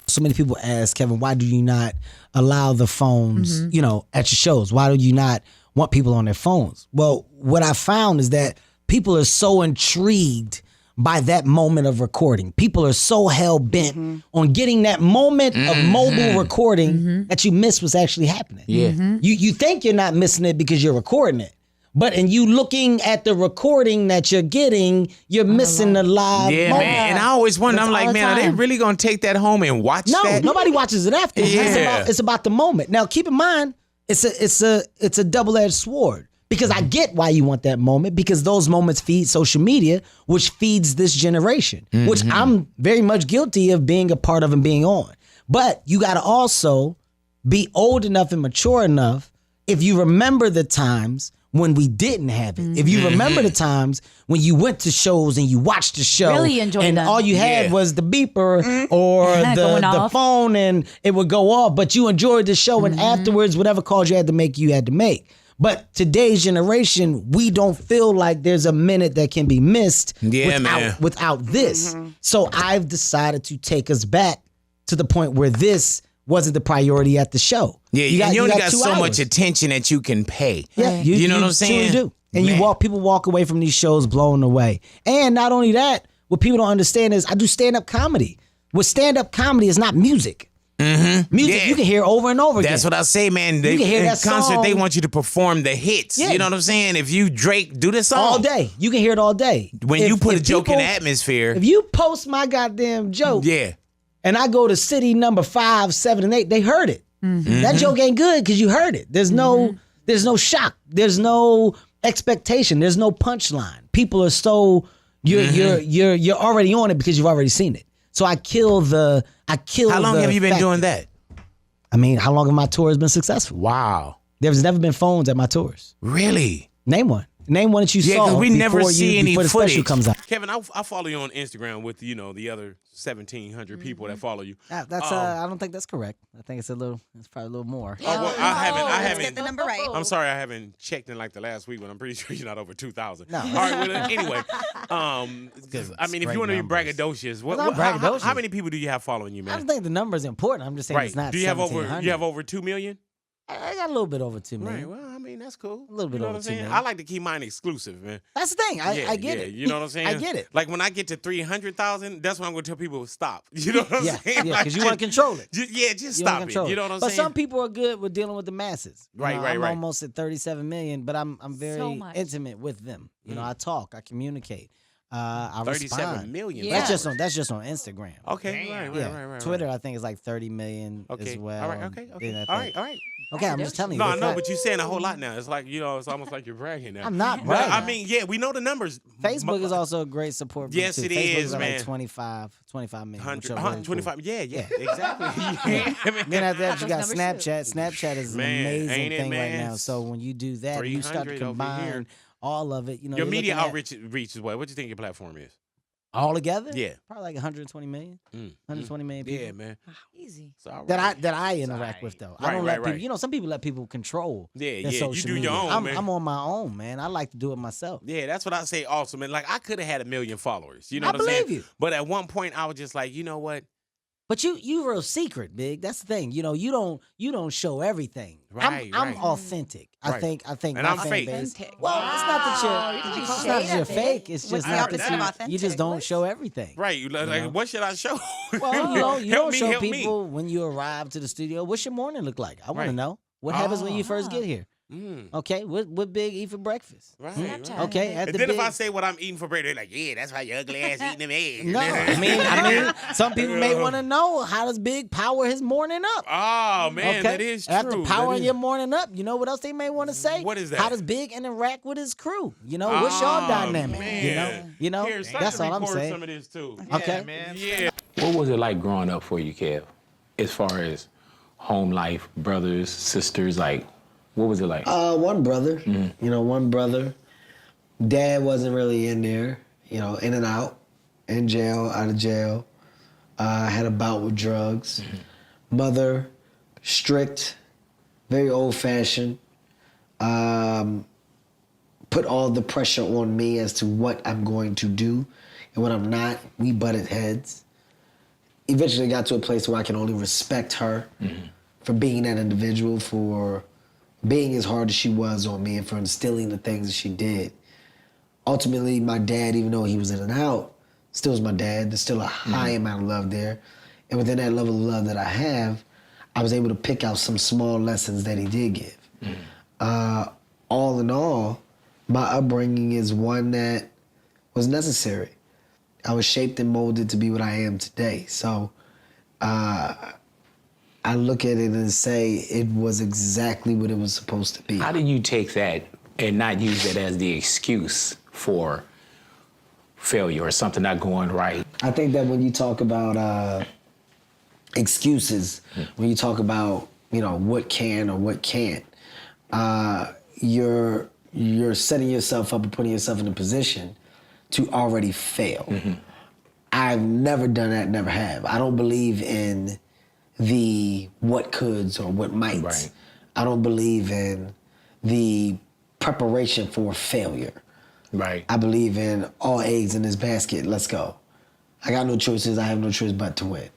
So many people ask, Kevin, why do you not allow the phones, you know, at your shows? Why do you not want people on their phones? Well, what I found is that people are so intrigued by that moment of recording. People are so hell-bent on getting that moment of mobile recording that you miss what's actually happening. Yeah. You think you're not missing it because you're recording it. But in you looking at the recording that you're getting, you're missing the live Yeah, moment. man. And I always wonder, That's I'm like, all the man, are they time. really going to take that home and watch that? No, nobody watches it after. Yeah. It's about the moment. Now, keep in mind, it's a double-edged sword Because I get why you want that moment, because those moments feed social media, which feeds this generation, which I'm very much guilty of being a part of and being on. But you got to also be old enough and mature enough if you remember the times when we didn't have it. If you remember the times when you went to shows and you watched the show Really enjoyed and them. all you had was the beeper or Going the off. phone and it would go off, but you enjoyed the show and afterwards, whatever calls you had to make, you had to make. But today's generation, we don't feel like there's a minute that can be missed without this. So I've decided to take us back to the point where this wasn't the priority at the show. Yeah, you only got 2 so hours. much attention that you can pay. Yeah, you know what I'm saying? Truly do. And people walk away from these shows blown away. And not only that, what people don't understand is I do stand-up comedy. What stand-up comedy is not music. Music you can hear over and over again. That's what I say, man. You can hear in that concert, song. they want you to perform the hits. Yeah. You know what I'm saying? If you Drake, do this song all day. You can hear it all day. When you put a joke in the people- atmosphere. If you post my goddamn joke, Yeah. and I go to city number 5, 7, and 8, they heard it. That joke ain't good because you heard it. There's no shock. There's no expectation. There's no punchline. People are so you're already on it because you've already seen it. So I kill the. How long have you been doing that? I mean, how long have my tours been successful? Wow. There's never been phones at my tours. Really? Name one. Name one that you Yeah, saw. because we never before see any before the footage. special comes out. Kevin, I follow you on Instagram with the other 1,700 people that follow you. That's I don't think that's correct. I think it's probably a little more. Oh, well, I Let's haven't. get the number right. I'm sorry, I haven't checked in like the last week, but I'm pretty sure you're not over 2,000. No. All right. Well, anyway, I mean, if great you want to be numbers. braggadocious, not braggadocious. how many people do you have following you, I man? don't think the number's important. I'm just saying it's not. Do you have over? 1,700. You have over 2 million? I got a little bit over 2 million. Right. Well, I mean, that's cool. A little bit you know over what I'm 2 saying? million. I like to keep mine exclusive, man. That's the thing. I get yeah, it. You know what I'm saying? I get it. Like when I get to 300,000, that's when I'm going to tell people stop. You know what I'm Yeah, saying? yeah, Like, because you want to control it. just You wanna stop control it. You know what I'm but saying? some people are good with dealing with the masses. You Right, know, right, I'm right. almost at 37 million, but I'm very So much. intimate with them. You know, I talk, I communicate, I 37 respond. million. Yeah. That's just on Instagram. Okay. Right. Yeah, Right. Twitter I think is like 30 million Okay. as well. All right. Okay. Then I All think- right. Okay, I'm just telling you. No, I that's know, not- but you're saying a whole lot now. It's like, it's almost like you're bragging now. I'm not But, bragging. I mean, yeah, we know the numbers. Facebook is also a great support group Yes, too. it Facebook is, got man. like 25 million. which 100, are really cool. 25. Yeah, exactly. Yeah. Then after that, you got Those numbers Snapchat. Snapchat is an Man, amazing ain't it, thing right man? now. So when you do that, you start to 300 over here. combine all of it. You know, Your you're media looking at outreach reach is what? What do you think your platform is? all together. Yeah. probably like 120 million. 120 million people. Yeah, man. Easy. It's all That right. I interact with though. I Right, don't right, let people. right. You know, some people let people control. Yeah, their yeah, you social do your media. own, man. I'm on my own, man. I like to do it myself. Yeah, that's what I say also, man. Like, I could have had 1 million followers. You know I what I'm saying? believe you. But at one point, I was just like, you know what? But you real secret, Big. That's the thing. You know, you don't show everything. Right, I'm right. authentic. Right. I think And my I'm fan fake. base. Authentic. Well, it's not that Wow. you're it's not that you're fake. It's What's just the not opposite of that you authentic? just don't What? show everything. Right. Like, what should I show? Well, you Help don't me, show help me. people when you arrive to the studio. What's your morning look like? I want to Right. know. What happens when you first Ah. get here? Okay, what Big eat for breakfast? Right. Snapchat. right. Okay, at And the then big. if I say what I'm eating for breakfast, they're like, yeah, that's why your ugly ass eating them eggs. No, I mean, some people may want to know how does Big power his morning up. Oh, man, Okay, that is true. after That powering is- your morning up, you know what else they may want to say? What is that? How does Big interact with his crew? You know, what's y'all Oh, dynamic? man. You know, Here, start that's to all I'm record saying. some of this, too. Okay, Yeah. What was it like growing up for you, Kev? As far as home life, brothers, sisters, like, what was it like? One brother, one brother. Dad wasn't really in there, in and out, in jail, out of jail. Had a bout with drugs. Mother, strict, very old-fashioned. Put all the pressure on me as to what I'm going to do. And when I'm not, we butted heads. Eventually got to a place where I can only respect her for being that individual, for being as hard as she was on me and for instilling the things that she did. Ultimately, my dad, even though he was in and out, still was my dad. There's still a high amount of love there. And within that level of love that I have, I was able to pick out some small lessons that he did give. All in all, my upbringing is one that was necessary. I was shaped and molded to be what I am today. So I look at it and say it was exactly what it was supposed to be. How did you take that and not use that as the excuse for failure or something not going right. I think that when you talk about excuses, when you talk about, you know, what can or what can't, you're setting yourself up and putting yourself in a position to already fail. I've never done that, never have. I don't believe in the what coulds or what mights. Right. I don't believe in the preparation for failure. Right. I believe in all eggs in this basket, let's go. I got no choices, I have no choice but to win.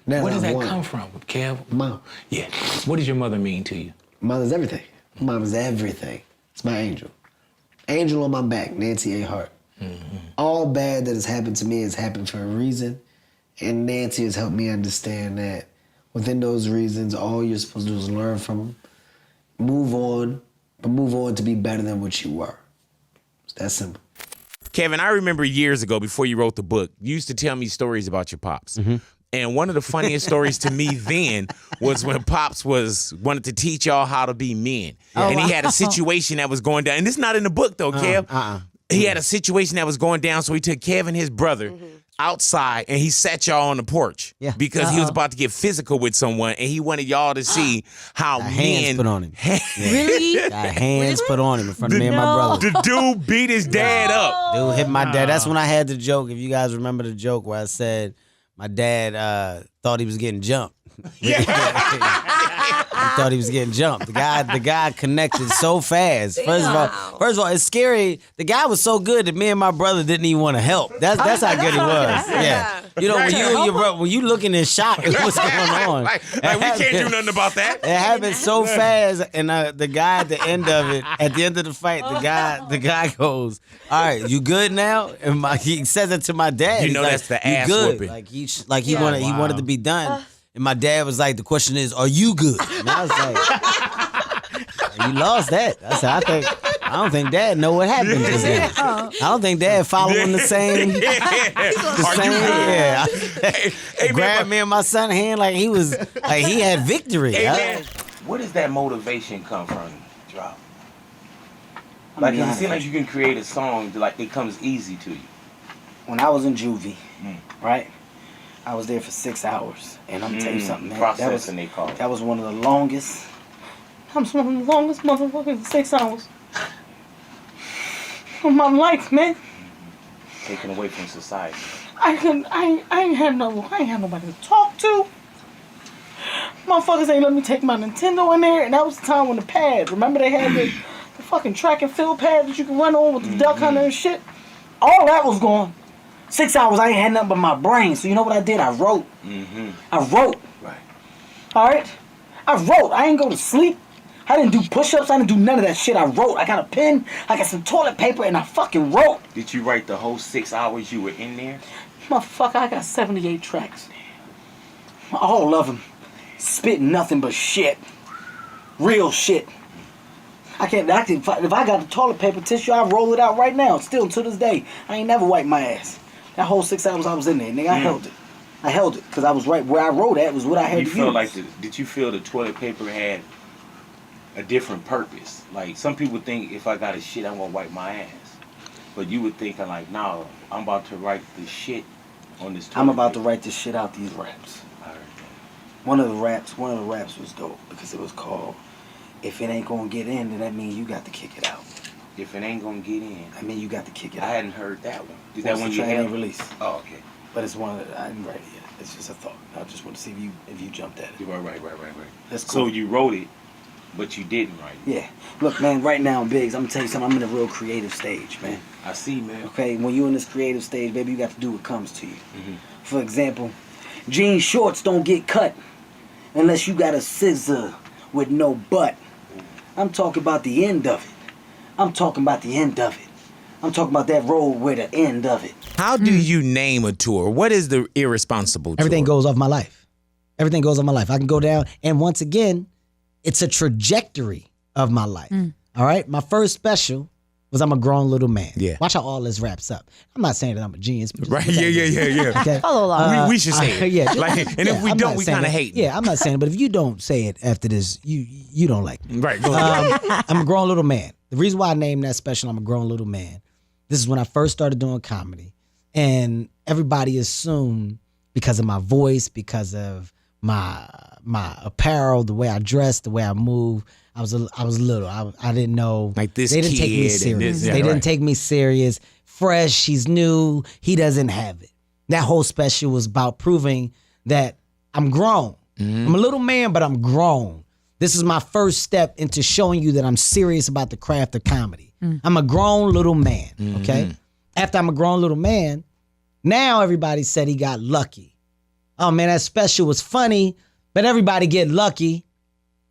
Now Where does I've that won. come from, Kev? Mom. Yeah. What does your mother mean to you? Mother's everything. Mama's everything. It's my angel. Angel on my back, Nancy A. Hart. All bad that has happened to me has happened for a reason, and Nancy has helped me understand that within those reasons, all you're supposed to do is learn from them, move on, but move on to be better than what you were. It's that simple. Kevin, I remember years ago before you wrote the book, you used to tell me stories about your pops. And one of the funniest stories to me then was when Pops wanted to teach y'all how to be men. And he had a situation that was going down. And this is not in the book though, Kev. He had a situation that was going down, so he took Kev and his brother outside and he sat y'all on the porch because he was about to get physical with someone and he wanted y'all to see how hands put on him. Really? Got hands put on him in front of me and my brother. The dude beat his dad up. Dude hit my dad. That's when I had the joke. If you guys remember the joke where I said my dad thought he was getting jumped. I thought he was getting jumped. The guy connected so fast. First of all, it's scary. The guy was so good that me and my brother didn't even want to help. That's how good he was. Yeah. You know, when you and your brother, when you looking in shock at what's going on. like we can't do nothing about that. It happened so fast, and the guy at the end of it, at the end of the fight, the guy goes, "All right, you good now?" And he says it to my dad. You He's know like, that's the "You ass good?" whooping. Like he wanted to be done. And my dad was like, "The question is, are you good?" And I was like, "You lost that." I said, I don't think Dad know what happened just then. I don't think Dad following the same. Yeah. Grabbed me and my son's hand like he had victory. Hey, man, where does that motivation come from, Drop? Like, it seems like you can create a song that, like, it comes easy to you. When I was in juvie, right? I was there for 6 hours, and I'm telling you something, man. Processing, they call it. That was one of the longest. That was one of the longest motherfucking 6 hours of my life, man. Taken away from society. I ain't had nobody to talk to. Motherfuckers ain't let me take my Nintendo in there, and that was the time when the pad. Remember they had the fucking track and field pad that you can run on with the duck hunter and shit. All that was gone. 6 hours, I ain't had nothing but my brain. So you know what I did? I wrote. I wrote. Right. All right? I wrote. I ain't go to sleep. I didn't do push-ups. I didn't do none of that shit. I wrote. I got a pen. I got some toilet paper, and I fucking wrote. Did you write the whole 6 hours you were in there? Motherfucker, I got 78 tracks. All of them. Spitting nothing but shit. Real shit. If I got the toilet paper tissue, I roll it out right now. Still to this day. I ain't never wiped my ass. That whole 6 hours I was in there, nigga, I held it. I held it, because I was right where I wrote at was what I had to use. Did you feel the toilet paper had a different purpose? Like, some people think if I got a shit, I'm going to wipe my ass. But you would think, like, no, I'm about to write the shit on this toilet I'm about paper. to write this shit out these raps. I heard that. One of the raps was dope, because it was called, "If it ain't going to get in, then that means you got to kick it out." If it ain't going to get in. I mean, you got to kick it out. I hadn't heard that one. Is Once that one the you track had? ain't released. Oh, okay. But it's one that I didn't write it yet. It's just a thought. I just want to see if you jumped at it. Right. That's cool. So you wrote it, but you didn't write it. Yeah. Look, man, right now, Biggs, I'm going to tell you something. I'm in a real creative stage, man. I see, man. Okay? When you're in this creative stage, baby, you got to do what comes to you. For example, jean shorts don't get cut unless you got a scissor with no butt. I'm talking about the end of it. I'm talking about the end of it. I'm talking about that road where the end of it. How do you name a tour? What is the irresponsible tour? Everything goes off my life. Everything goes off my life. I can go down, and once again, it's a trajectory of my life. All right? My first special was I'm a grown little man. Yeah. Watch how all this wraps up. I'm not saying that I'm a genius. But Right, yeah. Okay? Follow along. We should say it. Yeah. And if we I'm don't, not we saying kind of that. hate it. Yeah, I'm not saying it, but if you don't say it after this, you don't like me. Right, go ahead. I'm a grown little man. The reason why I named that special, I'm a Grown Little Man. This is when I first started doing comedy. And everybody assumed because of my voice, because of my apparel, the way I dress, the way I move, I was little. I didn't know. Like this They didn't take me kid and serious. this- They didn't take me serious. Fresh, he's new, he doesn't have it. That whole special was about proving that I'm grown. I'm a little man, but I'm grown. This is my first step into showing you that I'm serious about the craft of comedy. I'm a grown little man, okay? After I'm a grown little man, now everybody said he got lucky. Oh man, that special was funny, but everybody get lucky.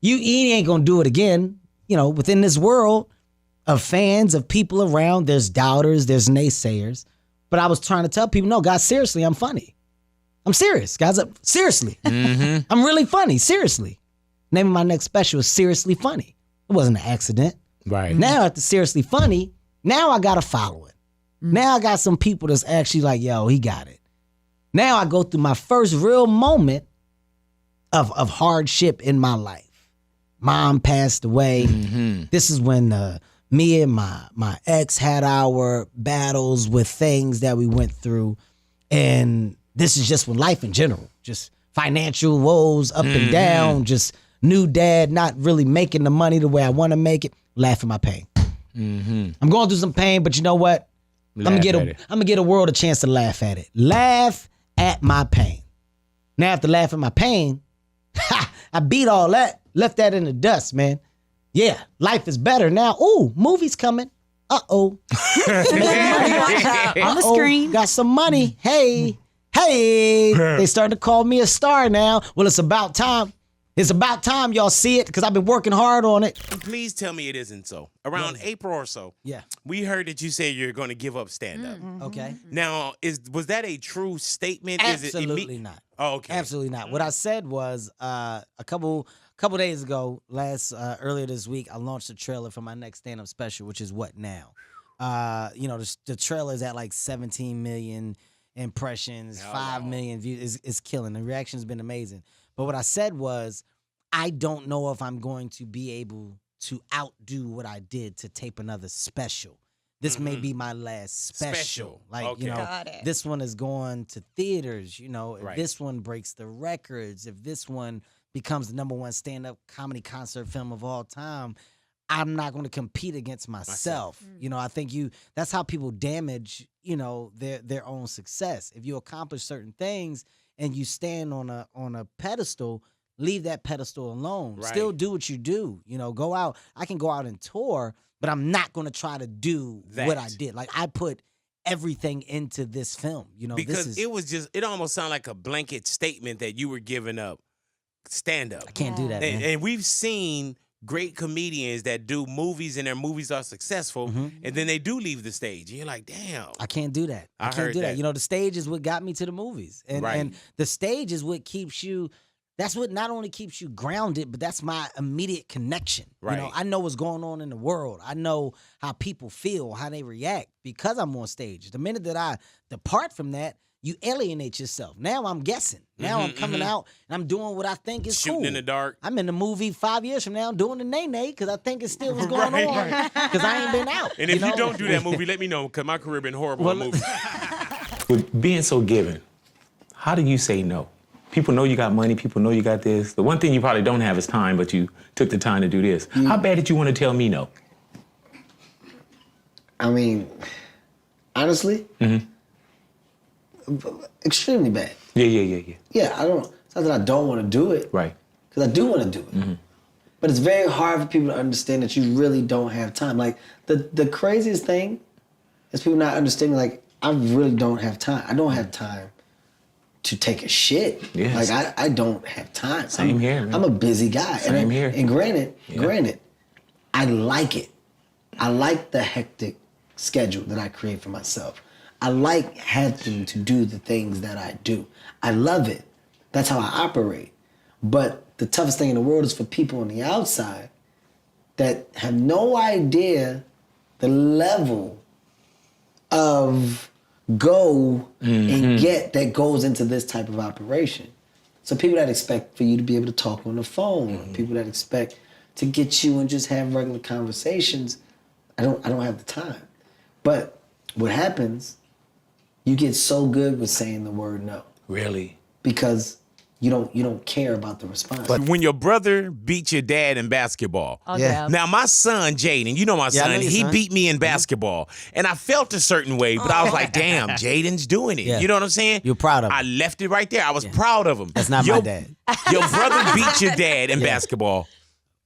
He ain't gonna do it again. You know, within this world of fans, of people around, there's doubters, there's naysayers. But I was trying to tell people, no, guys, seriously, I'm funny. I'm serious, guys. Seriously. I'm really funny, seriously. Name of my next special is Seriously Funny. It wasn't an accident. Right. Now after Seriously Funny, now I got a following. Now I got some people that's actually like, yo, he got it. Now I go through my first real moment of hardship in my life. Mom passed away. This is when me and my ex had our battles with things that we went through. And this is just when life in general, just financial woes up and down, just new dad, not really making the money the way I want to make it, laugh at my pain. I'm going through some pain, but you know what? I'm gonna get a world a chance to laugh at it. Laugh at my pain. Now after laughing at my pain, I beat all that, left that in the dust, man. Yeah, life is better now. Ooh, movie's coming. Uh-oh. On the screen. Got some money. Hey. They starting to call me a star now. Well, it's about time. It's about time y'all see it because I've been working hard on it. Please tell me it isn't so. Around April or so, Yeah. we heard that you said you're going to give up stand-up. Okay. Now, was that a true statement? Absolutely not. Oh, okay. Absolutely not. What I said was a couple days ago, earlier this week, I launched a trailer for my next stand-up special, which is What Now? The trailer is at like 17 million impressions, 5 million views. It's killing. The reaction's been amazing. But what I said was, I don't know if I'm going to be able to outdo what I did to tape another special. This may be my last special. Like, Okay. Got it. this one is going to theaters, if Right. this one breaks the records, if this one becomes the #1 stand-up comedy concert film of all time, I'm not going to compete against myself. I think that's how people damage, their own success. If you accomplish certain things and you stand on a pedestal, leave that pedestal alone. Right. Still do what you do. Go out. I can go out and tour, but I'm not going to try to do what I did. Like, I put everything into this film. Because it almost sounded like a blanket statement that you were giving up stand-up. I can't do that, man. And we've seen great comedians that do movies and their movies are successful, and then they do leave the stage. And you're like, damn. I can't do that. I can't heard do that. that. The stage is what got me to the movies. And the stage is what keeps you, that's what not only keeps you grounded, but that's my immediate connection. Right. I know what's going on in the world. I know how people feel, how they react because I'm on stage. The minute that I depart from that, you alienate yourself. Now I'm guessing. Now I'm coming out and I'm doing what I think is Shooting cool. in the dark. I'm in the movie 5 years from now doing the nay-nay because I think it's still what's going on because I ain't been out. And if you don't do that movie, let me know, because my career been horrible in movies. With being so giving, how do you say no? People know you got money, people know you got this. The one thing you probably don't have is time, but you took the time to do this. How bad did you want to tell me no? I mean, honestly, extremely bad. Yeah. Yeah, it's not that I don't want to do it. Right. Because I do want to do it. But it's very hard for people to understand that you really don't have time. Like, the craziest thing is people not understanding, like, I really don't have time. I don't have time to take a shit. Yes. Like, I don't have time. Same here, man. I'm a busy guy. Same here. And granted, I like it. I like the hectic schedule that I create for myself. I like having to do the things that I do. I love it. That's how I operate. But the toughest thing in the world is for people on the outside that have no idea the level of go and get that goes into this type of operation. So people that expect for you to be able to talk on the phone, people that expect to get you and just have regular conversations, I don't have the time. But what happens, you get so good with saying the word no. Really? Because you don't care about the response. But when your brother beat your dad in basketball, Yeah. now my son Jaden, you know my Yeah, I son, know your he son. beat me in basketball, and I felt a certain way, but I was like, damn, Jaden's doing it. Yeah. You know what I'm saying? You're proud of him. I left it right there. I was proud of him. That's not my dad. Your brother beat your dad in basketball.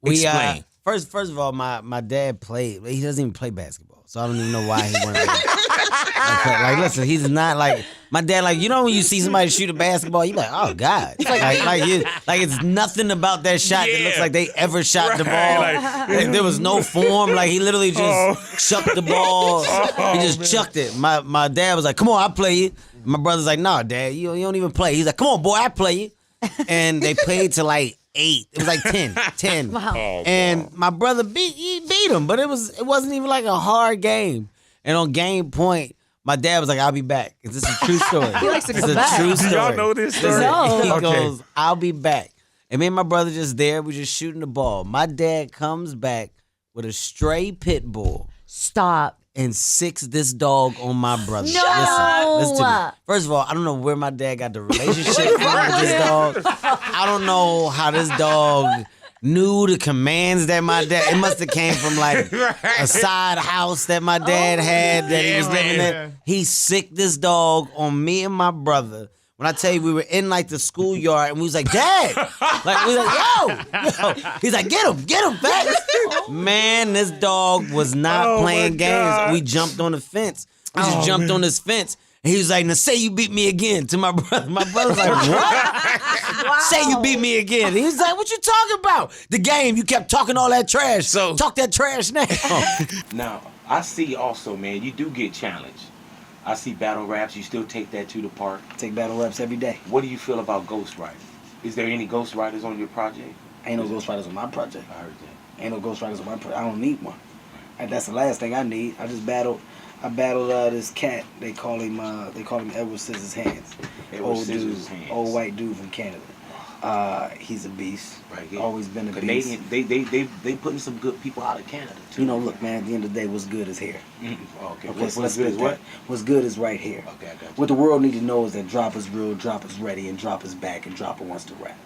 Explain. First of all, my dad played. He doesn't even play basketball, so I don't even know why he wanted to. Like, listen, he's not like my dad. Like, you know, when you see somebody shoot a basketball, you be like, oh God, like it's nothing about that shot that looks like they ever shot the ball. Like, there was no form. Like, he literally just chucked the ball. He just chucked it. My dad was like, come on, I'll play you. My brother's like, nah, Dad, you don't even play. He's like, come on, boy, I play you. And they played to like 8. It was like 10. Wow. And my brother beat him, but it wasn't even like a hard game. And on game point, my dad was like, I'll be back. This is a true story. He likes to It's come a back. true story. Y'all know this story? No. He Okay. goes, I'll be back. And me and my brother just there. We're just shooting the ball. My dad comes back with a stray pit bull Stop. and sicks this dog on my brother. No. Listen to me. First of all, I don't know where my dad got the relationship from with this dog. I don't know how this dog knew the commands that my dad. It must have came from like a side house that my dad had that he was living in. He sicked this dog on me and my brother. When I tell you, we were in like the schoolyard and we was like, Dad, like we was like, yo. He's like, get him, fast. Man, this dog was not playing games. We jumped on the fence. We just jumped on this fence. And he was like, now say you beat me again to my brother. My brother's like, what? Say you beat me again. He was like, what you talking about? The game, you kept talking all that trash. So talk that trash now. Now, I see also, man, you do get challenged. I see battle raps. You still take that to the park. Take battle raps every day. What do you feel about ghostwriting? Is there any ghostwriters on your project? Ain't no ghostwriters on my project. I heard that. Ain't no ghostwriters on my project. I don't need one. And that's the last thing I need. I battled this cat. They call him Edward Scissors Hands. Edward Scissors Hands. Old white dude from Canada. He's a beast. Right here. Always been a Canadian. beast. They putting some good people out of Canada too. You know, look, man. At the end of the day, what's good is here. Okay. Okay, What's so let's good split is what? that. What's good is right here. Okay, I got you. What the world need to know is that Droppa's real, Droppa's ready, and Droppa's back, and Droppa wants to rap.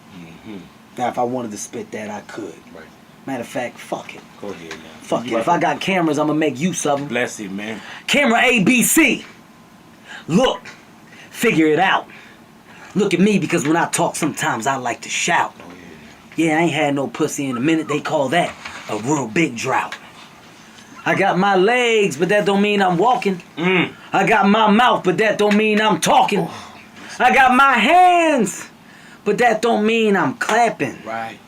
Now, if I wanted to spit that, I could. Right. Matter of fact, fuck it. Go ahead, man. Fuck it. If I got cameras, I'm gonna make use of them. Bless it, man. Camera ABC. Look, figure it out. Look at me, because when I talk, sometimes I like to shout. Yeah, I ain't had no pussy in a minute. They call that a real big drought. I got my legs, but that don't mean I'm walking. I got my mouth, but that don't mean I'm talking. I got my hands, but that don't mean I'm clapping. Right.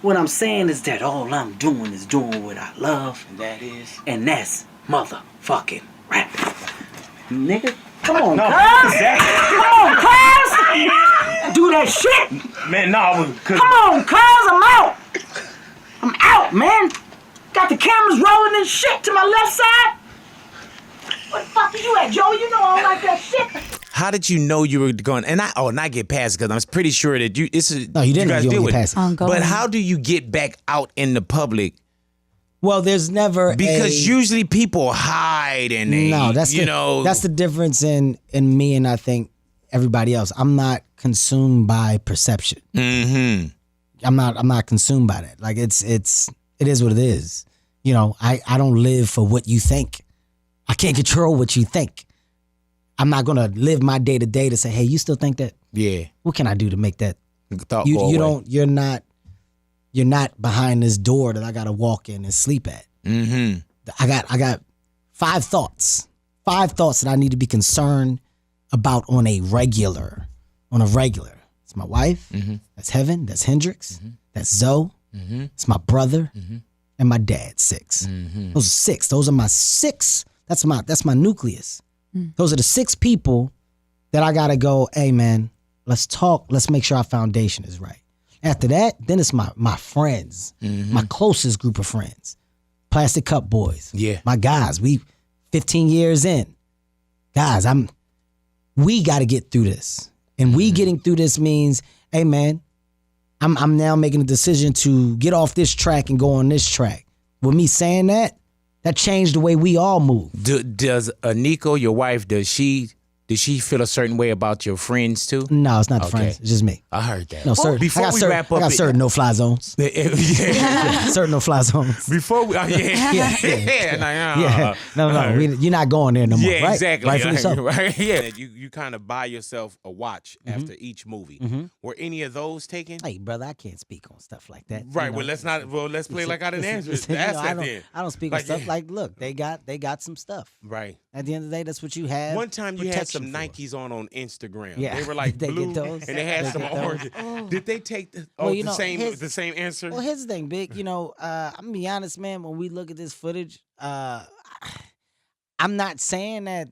What I'm saying is that all I'm doing is doing what I love, And that is. and that's motherfucking rapping. Nigga, come on, No, cuz. exactly. Come on, cuz. Do that shit. Man, no, I was. Come on, cuz. I'm out. I'm out, man. Got the cameras rolling and shit to my left side. What the fuck are you at, Joey? You know I don't like that shit. How did you know you were going? And not get past, because I'm pretty sure that you. No, you didn't. guys You deal don't with get it. past it. Ongoing. But how do you get back out in the public? Well, there's never Because usually people hide and they, that's the difference in me and I think everybody else. I'm not consumed by perception. Mm-hmm. I'm not consumed by that. Like it is what it is. You know, I don't live for what you think. I can't control what you think. I'm not gonna live my day to day to say, hey, you still think that? Yeah. What can I do to make that? Thought You go away. don't. You're not behind this door that I gotta walk in and sleep at. Mm-hmm. I got 5 thoughts. 5 thoughts that I need to be concerned about on a regular. It's my wife. That's Heaven. That's Hendrix. That's Zoe. It's my brother and my dad. 6. Those are 6. Those are my 6. That's my nucleus. Those are the 6 people that I gotta go, hey man, let's talk. Let's make sure our foundation is right. After that, then it's my friends, my closest group of friends. Plastic Cup Boys. Yeah. My guys, we 15 years in. Guys, we gotta get through this. And we getting through this means, hey man, I'm now making a decision to get off this track and go on this track. With me saying that, that changed the way we all move. Does Nico, your wife, does she feel a certain way about your friends too? No, it's not the friends. It's just me. I heard that. No, sir. Before we wrap up, I got certain no-fly zones. yeah. Certain no-fly zones. Before we, Yeah. No. You're not going there no more. Yeah, right? exactly. Rightfully so. Right? Yeah. You kind of buy yourself a watch after each movie. Were any of those taken? Hey, brother, I can't speak on stuff like that. Right. Well, let's play like I didn't answer it. I don't speak on stuff like. Look, they got some stuff. Right. At the end of the day, that's what you have. One time you had some Nikes on Instagram. Yeah. They were like blue, and they had some orange. Did they take the same answer? Well, here's the thing, Big. I'm gonna be honest, man. When we look at this footage, I'm not saying that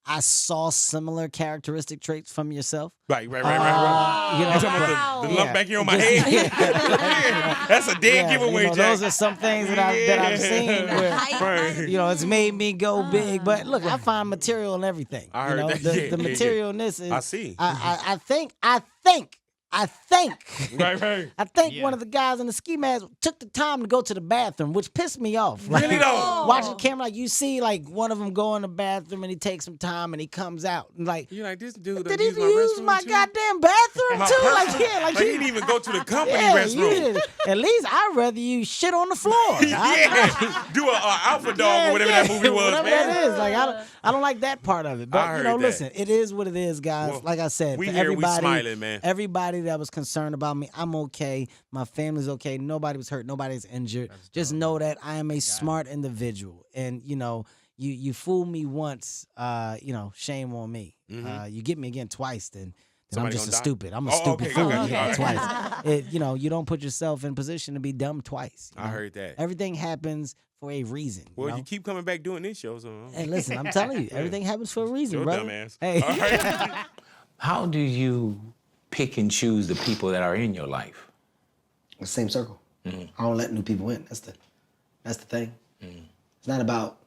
I saw similar characteristic traits from yourself. Right. You talking about the lump back here on my head? That's a dead giveaway, Jack. Those are some things that I've seen where, it's made me go big. But look, I find material in everything. I heard that. The materialness is. I see. I think. Right. I think one of the guys in the ski mask took the time to go to the bathroom, which pissed me off. Right? Really though? Watching the camera, like you see, like one of them go in the bathroom and he takes some time and he comes out. And like, you're like, this dude did he use my goddamn bathroom too? Like he didn't even go to the company restroom. At least I'd rather you shit on the floor. Do a alpha dog or whatever that movie was, whatever man. that is. Like I don't like that part of it. But listen, it is what it is, guys. Well, like I said, we for here, everybody, we smiling, man. Everybody that was concerned about me, I'm okay. My family's okay. Nobody was hurt. Nobody's injured. Just know that I am a smart individual. And you fool me once, shame on me. You get me again twice, then I'm just stupid. I'm a stupid fool. Twice. You don't put yourself in position to be dumb twice. I heard that. Everything happens for a reason. Well, you keep coming back doing this show, so. Hey, listen, I'm telling you, everything happens for a reason, You're brother. dumbass. Hey. All right. How do you pick and choose the people that are in your life? The same circle. I don't let new people in. That's the thing. It's not about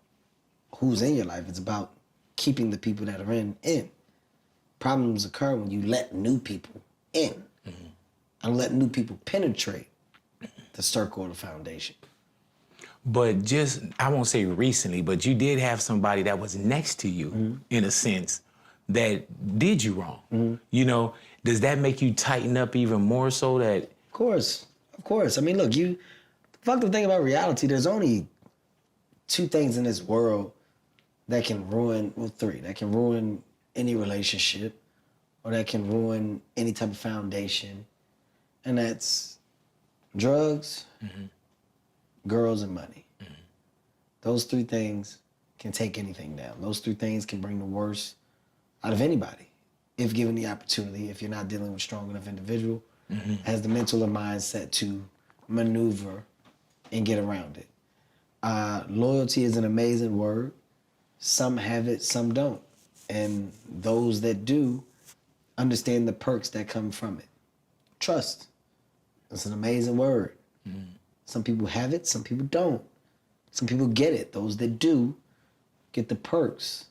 who's in your life. It's about keeping the people that are in. Problems occur when you let new people in. I don't let new people penetrate the circle or the foundation. But I won't say recently, but you did have somebody that was next to you, in a sense, that did you wrong. Does that make you tighten up even more so that? Of course. I mean, look, the fucked thing about reality, there's only two things in this world that can ruin, three, that can ruin any relationship or that can ruin any type of foundation. And that's drugs, girls, and money. Those three things can take anything down. Those three things can bring the worst out of anybody if given the opportunity, if you're not dealing with a strong enough individual, has the mental or mindset to maneuver and get around it. Loyalty is an amazing word. Some have it, some don't. And those that do understand the perks that come from it. Trust. It's an amazing word. Some people have it, some people don't. Some people get it. Those that do get the perks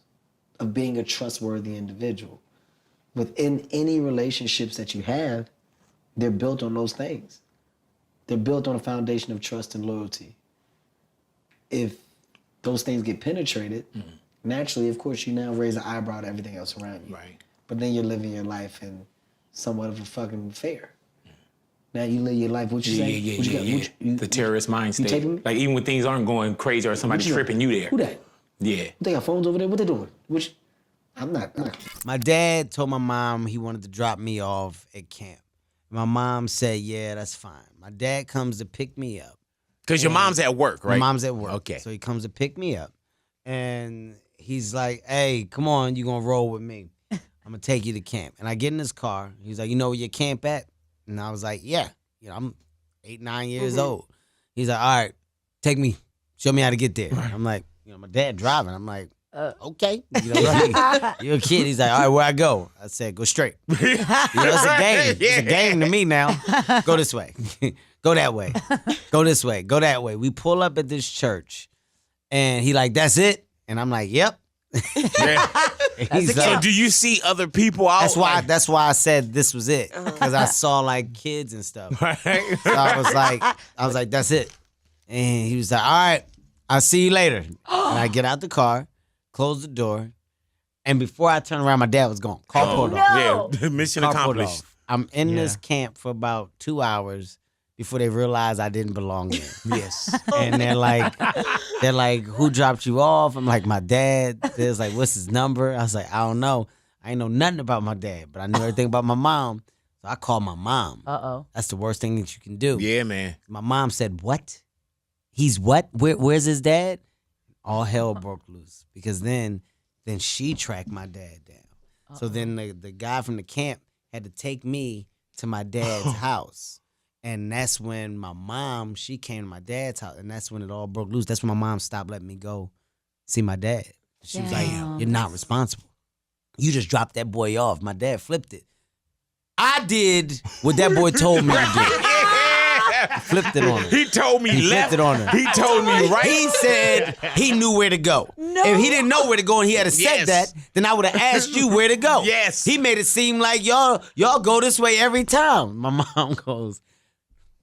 of being a trustworthy individual. Within any relationships that you have, they're built on those things. They're built on a foundation of trust and loyalty. If those things get penetrated, naturally, of course, you now raise an eyebrow to everything else around you. Right. But then you're living your life in somewhat of a fucking fair. Now you live your life. What you say? Yeah. The terrorist mind state. taking me? Like even when things aren't going crazy or somebody tripping, you there. Who that? Yeah. They got phones over there. What they doing? I'm not. My dad told my mom he wanted to drop me off at camp. My mom said, yeah, that's fine. My dad comes to pick me up. Because your mom's at work, right? My mom's at work. Okay. So he comes to pick me up. And he's like, hey, come on, you going to roll with me. I'm going to take you to camp. And I get in his car. He's like, you know where your camp at? And I was like, yeah. I'm 8, 9 years old. He's like, all right, take me. Show me how to get there. I'm like, my dad driving. I'm like, okay. You're a kid. He's like, all right, where I go? I said, go straight. It's a game. It's a game to me now. Go this way. Go that way. Go this way. Go that way. We pull up at this church, and he like, that's it? And I'm like, yep. So do you see other people out? That's why I said this was it, because I saw like kids and stuff. So I was like, that's it. And he was like, all right, I'll see you later. And I get out the car, close the door, and before I turn around, my dad was gone. Car pulled off. Yeah, mission Car pulled accomplished. off. I'm in this camp for about 2 hours before they realized I didn't belong there. Yes. And they're like, who dropped you off? I'm like, my dad. They're like, what's his number? I was like, I don't know. I ain't know nothing about my dad, but I knew everything about my mom. So I called my mom. That's the worst thing that you can do. Yeah, man. My mom said, what? He's what? Where's his dad? All hell broke loose because then she tracked my dad down. So then the guy from the camp had to take me to my dad's house. And that's when my mom, she came to my dad's house. And that's when it all broke loose. That's when my mom stopped letting me go see my dad. She was like, you're not responsible. You just dropped that boy off. My dad flipped it. I did what that boy told me to do. Flipped it on him. He told me left. Flipped it on him. He told me right. He said he knew where to go. No. If he didn't know where to go and he had said that, then I would have asked you where to go. Yes. He made it seem like y'all go this way every time. My mom goes,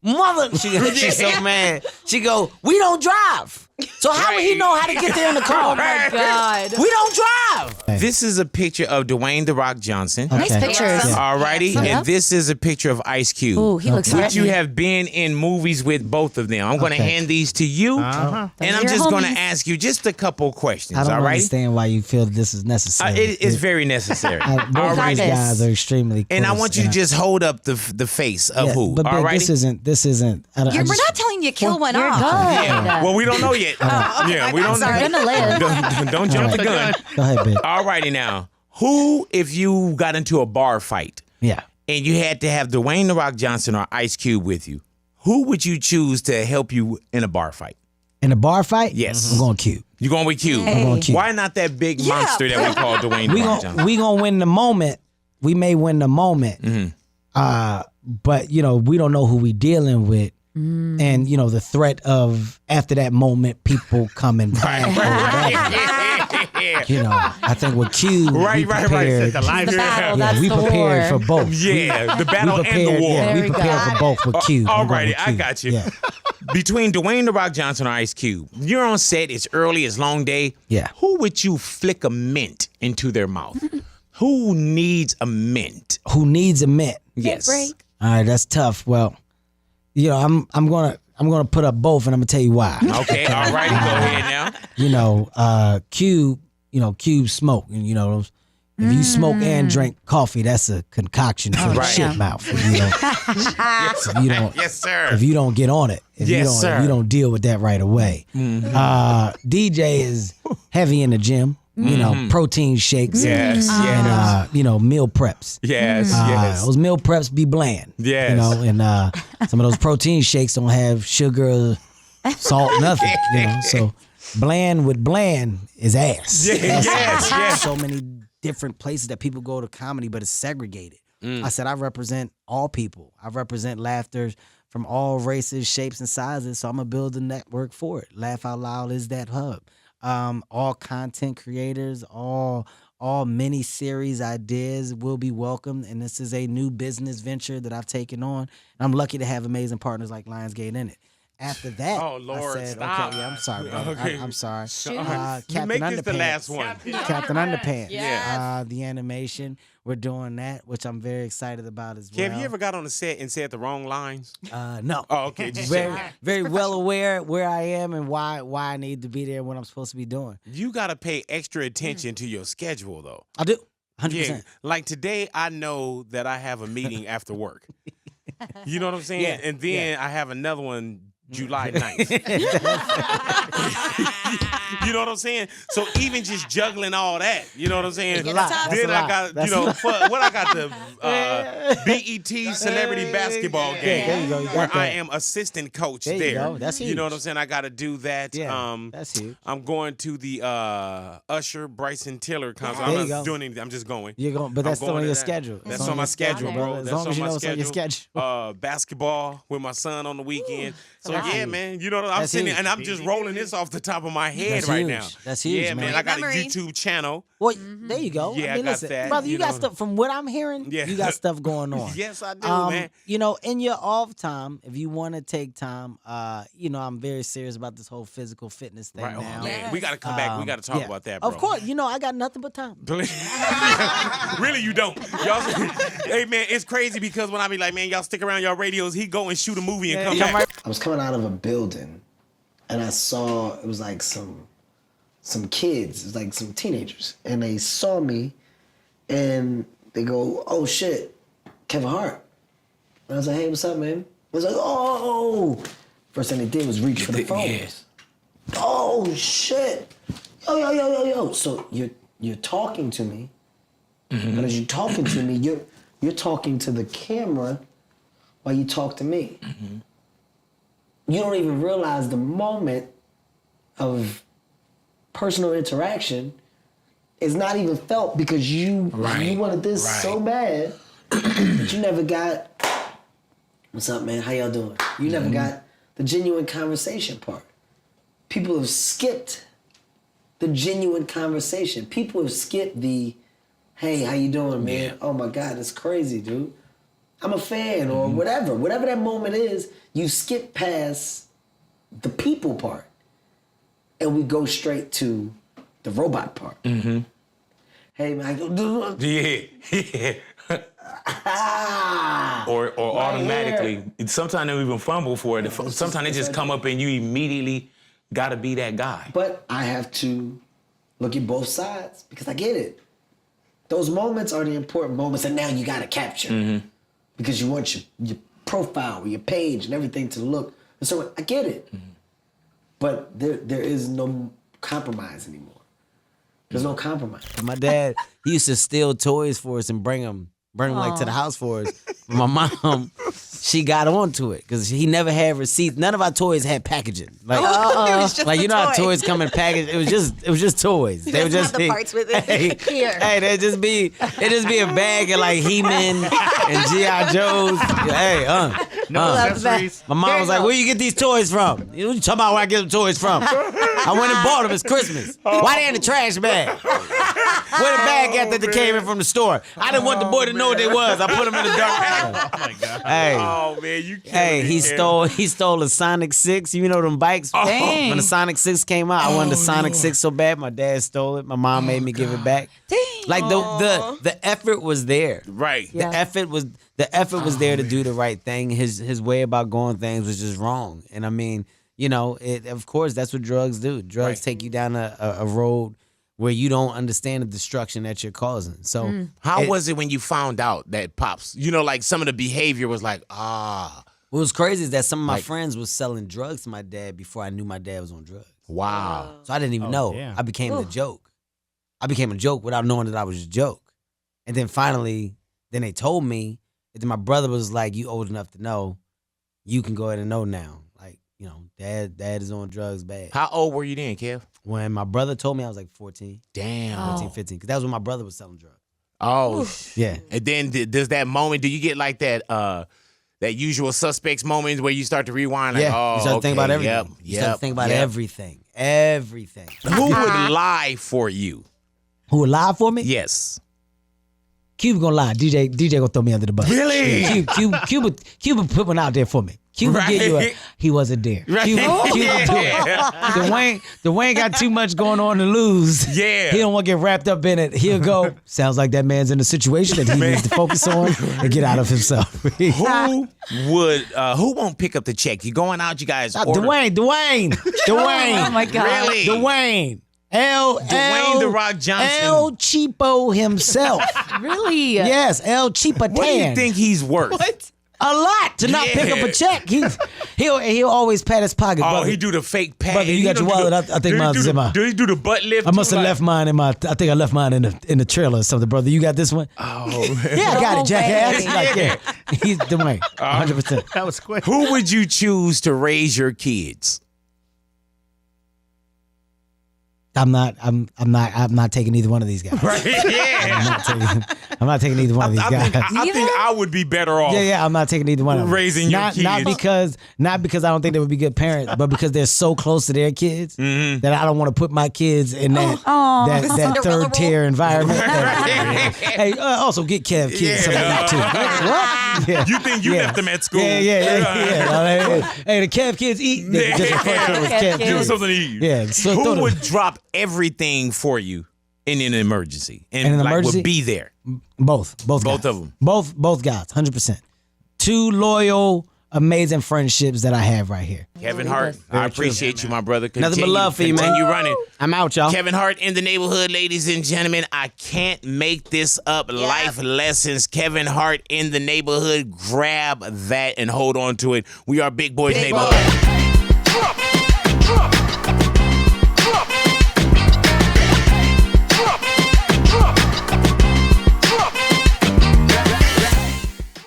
mother, she's so mad. She go, we don't drive. So how would he know how to get there in the car? Oh my God. We don't drive. This is a picture of Dwayne "The Rock" Johnson. Nice pictures. Alrighty, and this is a picture of Ice Cube. Ooh, he looks Which you threatening. have been in movies with both of them. I'm going to hand these to you, and I'm your just going to homies. ask you just a couple questions. I don't Alrighty, understand why you feel this is necessary. it's very necessary. Both of Alrighty, these guys are extremely close. and I want you to just hold up the face of who. But Alrighty. this isn't. We're We're not telling you to kill one off. Yeah. Well, we don't know yet. Yeah, we don't know. Sorry. Gonna live. Don't jump the gun. Go ahead, babe. Alrighty now. Who, if you got into a bar fight Yeah. and you had to have Dwayne "The Rock" Johnson or Ice Cube with you, who would you choose to help you in a bar fight? In a bar fight? Yes. I'm going Cube. You going with Cube? I'm going Cube. Why not that big monster that we call Dwayne "The Rock" Johnson? We gonna win the moment. We may win the moment. But we don't know who we dealing with. And the threat of after that moment people coming back I think with Q we prepared. The battle, that's we the prepared war. for both. Yeah, the battle and the war. Yeah, we There we prepared go. for both with Q. I'm going Alrighty, with I Q. got you. Yeah. Between Dwayne "The Rock" Johnson or Ice Cube, you're on set, it's early, it's long day. Yeah. Who would you flick a mint into their mouth? Who needs a mint? Who needs a mint? Yes. Break. All right, that's tough. Well, I'm gonna put up both, and I'm gonna tell you why. Okay, alrighty, go ahead now. Cube, Cube smoke, and if you smoke and drink coffee, that's a concoction for the Right. shit mouth. If you don't, Yes, sir. if you don't get on it, if Yes, you don't, sir. if you don't deal with that right away. DJ is heavy in the gym. Protein shakes. Yes, And meal preps. Yes, yes. Those meal preps be bland. Yes. And some of those protein shakes don't have sugar, salt, nothing. So bland with bland is ass. Yes. So many different places that people go to comedy, but it's segregated. I said I represent all people. I represent laughter from all races, shapes, and sizes. So I'm gonna build a network for it. Laugh Out Loud is that hub. All content creators, all mini series ideas will be welcomed, and this is a new business venture that I've taken on. And I'm lucky to have amazing partners like Lionsgate in it. After that, Oh, Lord, I said, stop. okay, yeah, I'm sorry, brother. Okay. I'm sorry. You Captain make Underpants. this the last one. Captain Underpants. Yeah. The animation, we're doing that, which I'm very excited about as well. Have you ever got on the set and said the wrong lines? No. Oh, okay. Just Very well aware where I am and why I need to be there, what I'm supposed to be doing. You got to pay extra attention to your schedule, though. I do. 100%. Yeah, like today, I know that I have a meeting after work. You know what I'm saying? Yeah, And then I have another one July 9th. You know what I'm saying? So even just juggling all that, you know what I'm saying? That's a lot. That's Then a I lot. got, That's what I got the BET Celebrity Basketball game There you go. You got where I that. am assistant coach There there. you go. That's You know huge. what I'm saying? I got to do that. Yeah, that's huge. I'm going to the Usher Bryson Tiller concert. There I'm you not go. doing anything. I'm just going. You're going, but I'm that's still going on to your that. schedule. That's It's on my schedule, bro. brother. As That's long on as you my know it's on your schedule. Basketball with my son on the weekend. So That's yeah, huge. man. You know what I'm That's sitting huge. and I'm just rolling this off the top of my head That's right huge. now. That's huge, Yeah, man. I got a Memory. YouTube channel. Well, there you go. Yeah, I got listen, that, brother. You you got know. stuff. From what I'm hearing, Yeah. you got stuff going on. Yes, I do, man. You know, in your off time, if you want to take time, you know, I'm very serious about this whole physical fitness thing Right. Oh, now. man. We got to come back. We got to talk Yeah. about that, bro. Of course, you know, I got nothing but time. Really, you don't. Y'all, hey, man, it's crazy because when I be like, man, y'all stick around y'all radios, he go and shoot a movie and come back. I was coming out of a building, and I saw it was like some kids, it was like some teenagers, and they saw me, and they go, "Oh shit, Kevin Hart." And I was like, "Hey, what's up, man?" I was like, "Oh." First thing they did was reach for the phones. Yeah. Oh shit, yo. So you're talking to me, but as you're talking to me, you're talking to the camera while you talk to me. You don't even realize the moment of personal interaction is not even felt because you wanted this so bad that you never got, "What's up, man? How y'all doing?" You never got the genuine conversation part. People have skipped the genuine conversation. People have skipped the, "Hey, how you doing, man? Yeah. Oh my God, it's crazy, dude. I'm a fan," or whatever that moment is. You skip past the people part, and we go straight to the robot part. Hey man, Yeah. Or Right automatically. Sometimes they even fumble for it. Sometimes they just come up and you immediately got to be that guy. But I have to look at both sides because I get it. Those moments are the important moments, and now you got to capture because you want your profile, your page, and everything to look. And so I get it, but there is no compromise anymore. There's no compromise. My dad, he used to steal toys for us and bring them like to the house for us. My mom, she got onto it because he never had receipts. None of our toys had packaging. Like, It was just like a you know how toy. toys come in package. It was just toys. They would doesn't just have the parts with it. Here. Hey, it'd just be a bag of like He-Man and G.I. Joes. Hey, accessories. My mom was like, "Where you get these toys from?" You know, what you talking about where I get them toys from? I went and bought them. It's Christmas. Why they in the trash bag? Where the bag at that they came in from the store? I didn't want the boy to know what they was. I put them in the dark. Oh my God. Hey. Oh, man, you can't. Hey, he stole a Sonic 6. You know them bikes? Dang. When the Sonic 6 came out, I wanted the Sonic 6 so bad. My dad stole it. My mom made me give it back. Dang. Like the effort was there. Right. Yeah. The effort was there to do the right thing. His way about going things was just wrong. And I mean, you know, of course that's what drugs do. Drugs take you down a road where you don't understand the destruction that you're causing. So How was it when you found out that Pops, you know, like some of the behavior was like, what was crazy is that some of my friends was selling drugs to my dad before I knew my dad was on drugs. wow. So I didn't even know. damn. I became the joke. I became a joke without knowing that I was a joke. And then finally, then they told me, and then my brother was like, "You old enough to know. You can go ahead and know now. Like, you know, dad is on drugs bad." How old were you then, Kev? When my brother told me, I was like 14, Damn. 14, 15. Because that was when my brother was selling drugs. Oh, Yeah. and then does that moment, do you get like that that usual suspects moment where you start to rewind? Like, Yeah. oh, You start to think about everything. Yep, You start to think about yep. everything. Everything. Who would lie for you? Who would lie for me? Yes. Cube gonna lie. DJ gonna throw me under the bus. Really? Cube would put one out there for me. Cube would give you Right. he wasn't there. Right. Cube would do it. Yeah. Dwayne got too much going on to lose. Yeah. He don't want to get wrapped up in it. He'll go, sounds like that man's in a situation that he needs to focus on and get out of himself. Who won't pick up the check? You going out, you guys order. Dwayne. Oh my God. Really? Dwayne The Rock Johnson. El Cheapo himself. Really? Yes, El Cheapo. What do you think he's worth? What? A lot to not pick up a check. He'll always pat his pocket. Oh, brother. he do the fake pat. Brother, you got your wallet. I think mine's in my. Do he do the butt lift? I must too? have Like- left mine in my. I think I left mine in the trailer or something, brother. You got this one? Oh, Yeah, I got No it, jackass. way. Like, yeah, he's Dwayne, 100%. That was quick. who would you choose to raise your kids? I'm not taking either one of these guys. Right? Yeah. I'm not taking either one of these guys. I think I would be better off. Yeah, I'm not taking either one of them. Raising your not kids. not because I don't think they would be good parents, but because they're so close to their kids that I don't want to put my kids in that third tier environment. Hey, also get Kev kids some of that too. What? Yeah. You think you left them at school? Yeah. Hey, the Kev kids eat. They just refer to them as Kev Give them kids. something to eat. Yeah. So Who would drop everything for you in an emergency and In an like emergency? would be there? Both Both guys. of them. Both guys, 100%. Two loyal, amazing friendships that I have right here. Kevin Hart, I appreciate you, my brother. Nothing but love for you, man. Continue running. I'm out, y'all. Kevin Hart in the neighborhood, ladies and gentlemen. I can't make this up. Life lessons. Kevin Hart in the neighborhood. Grab that and hold on to it. We are Big Boys Neighborhood.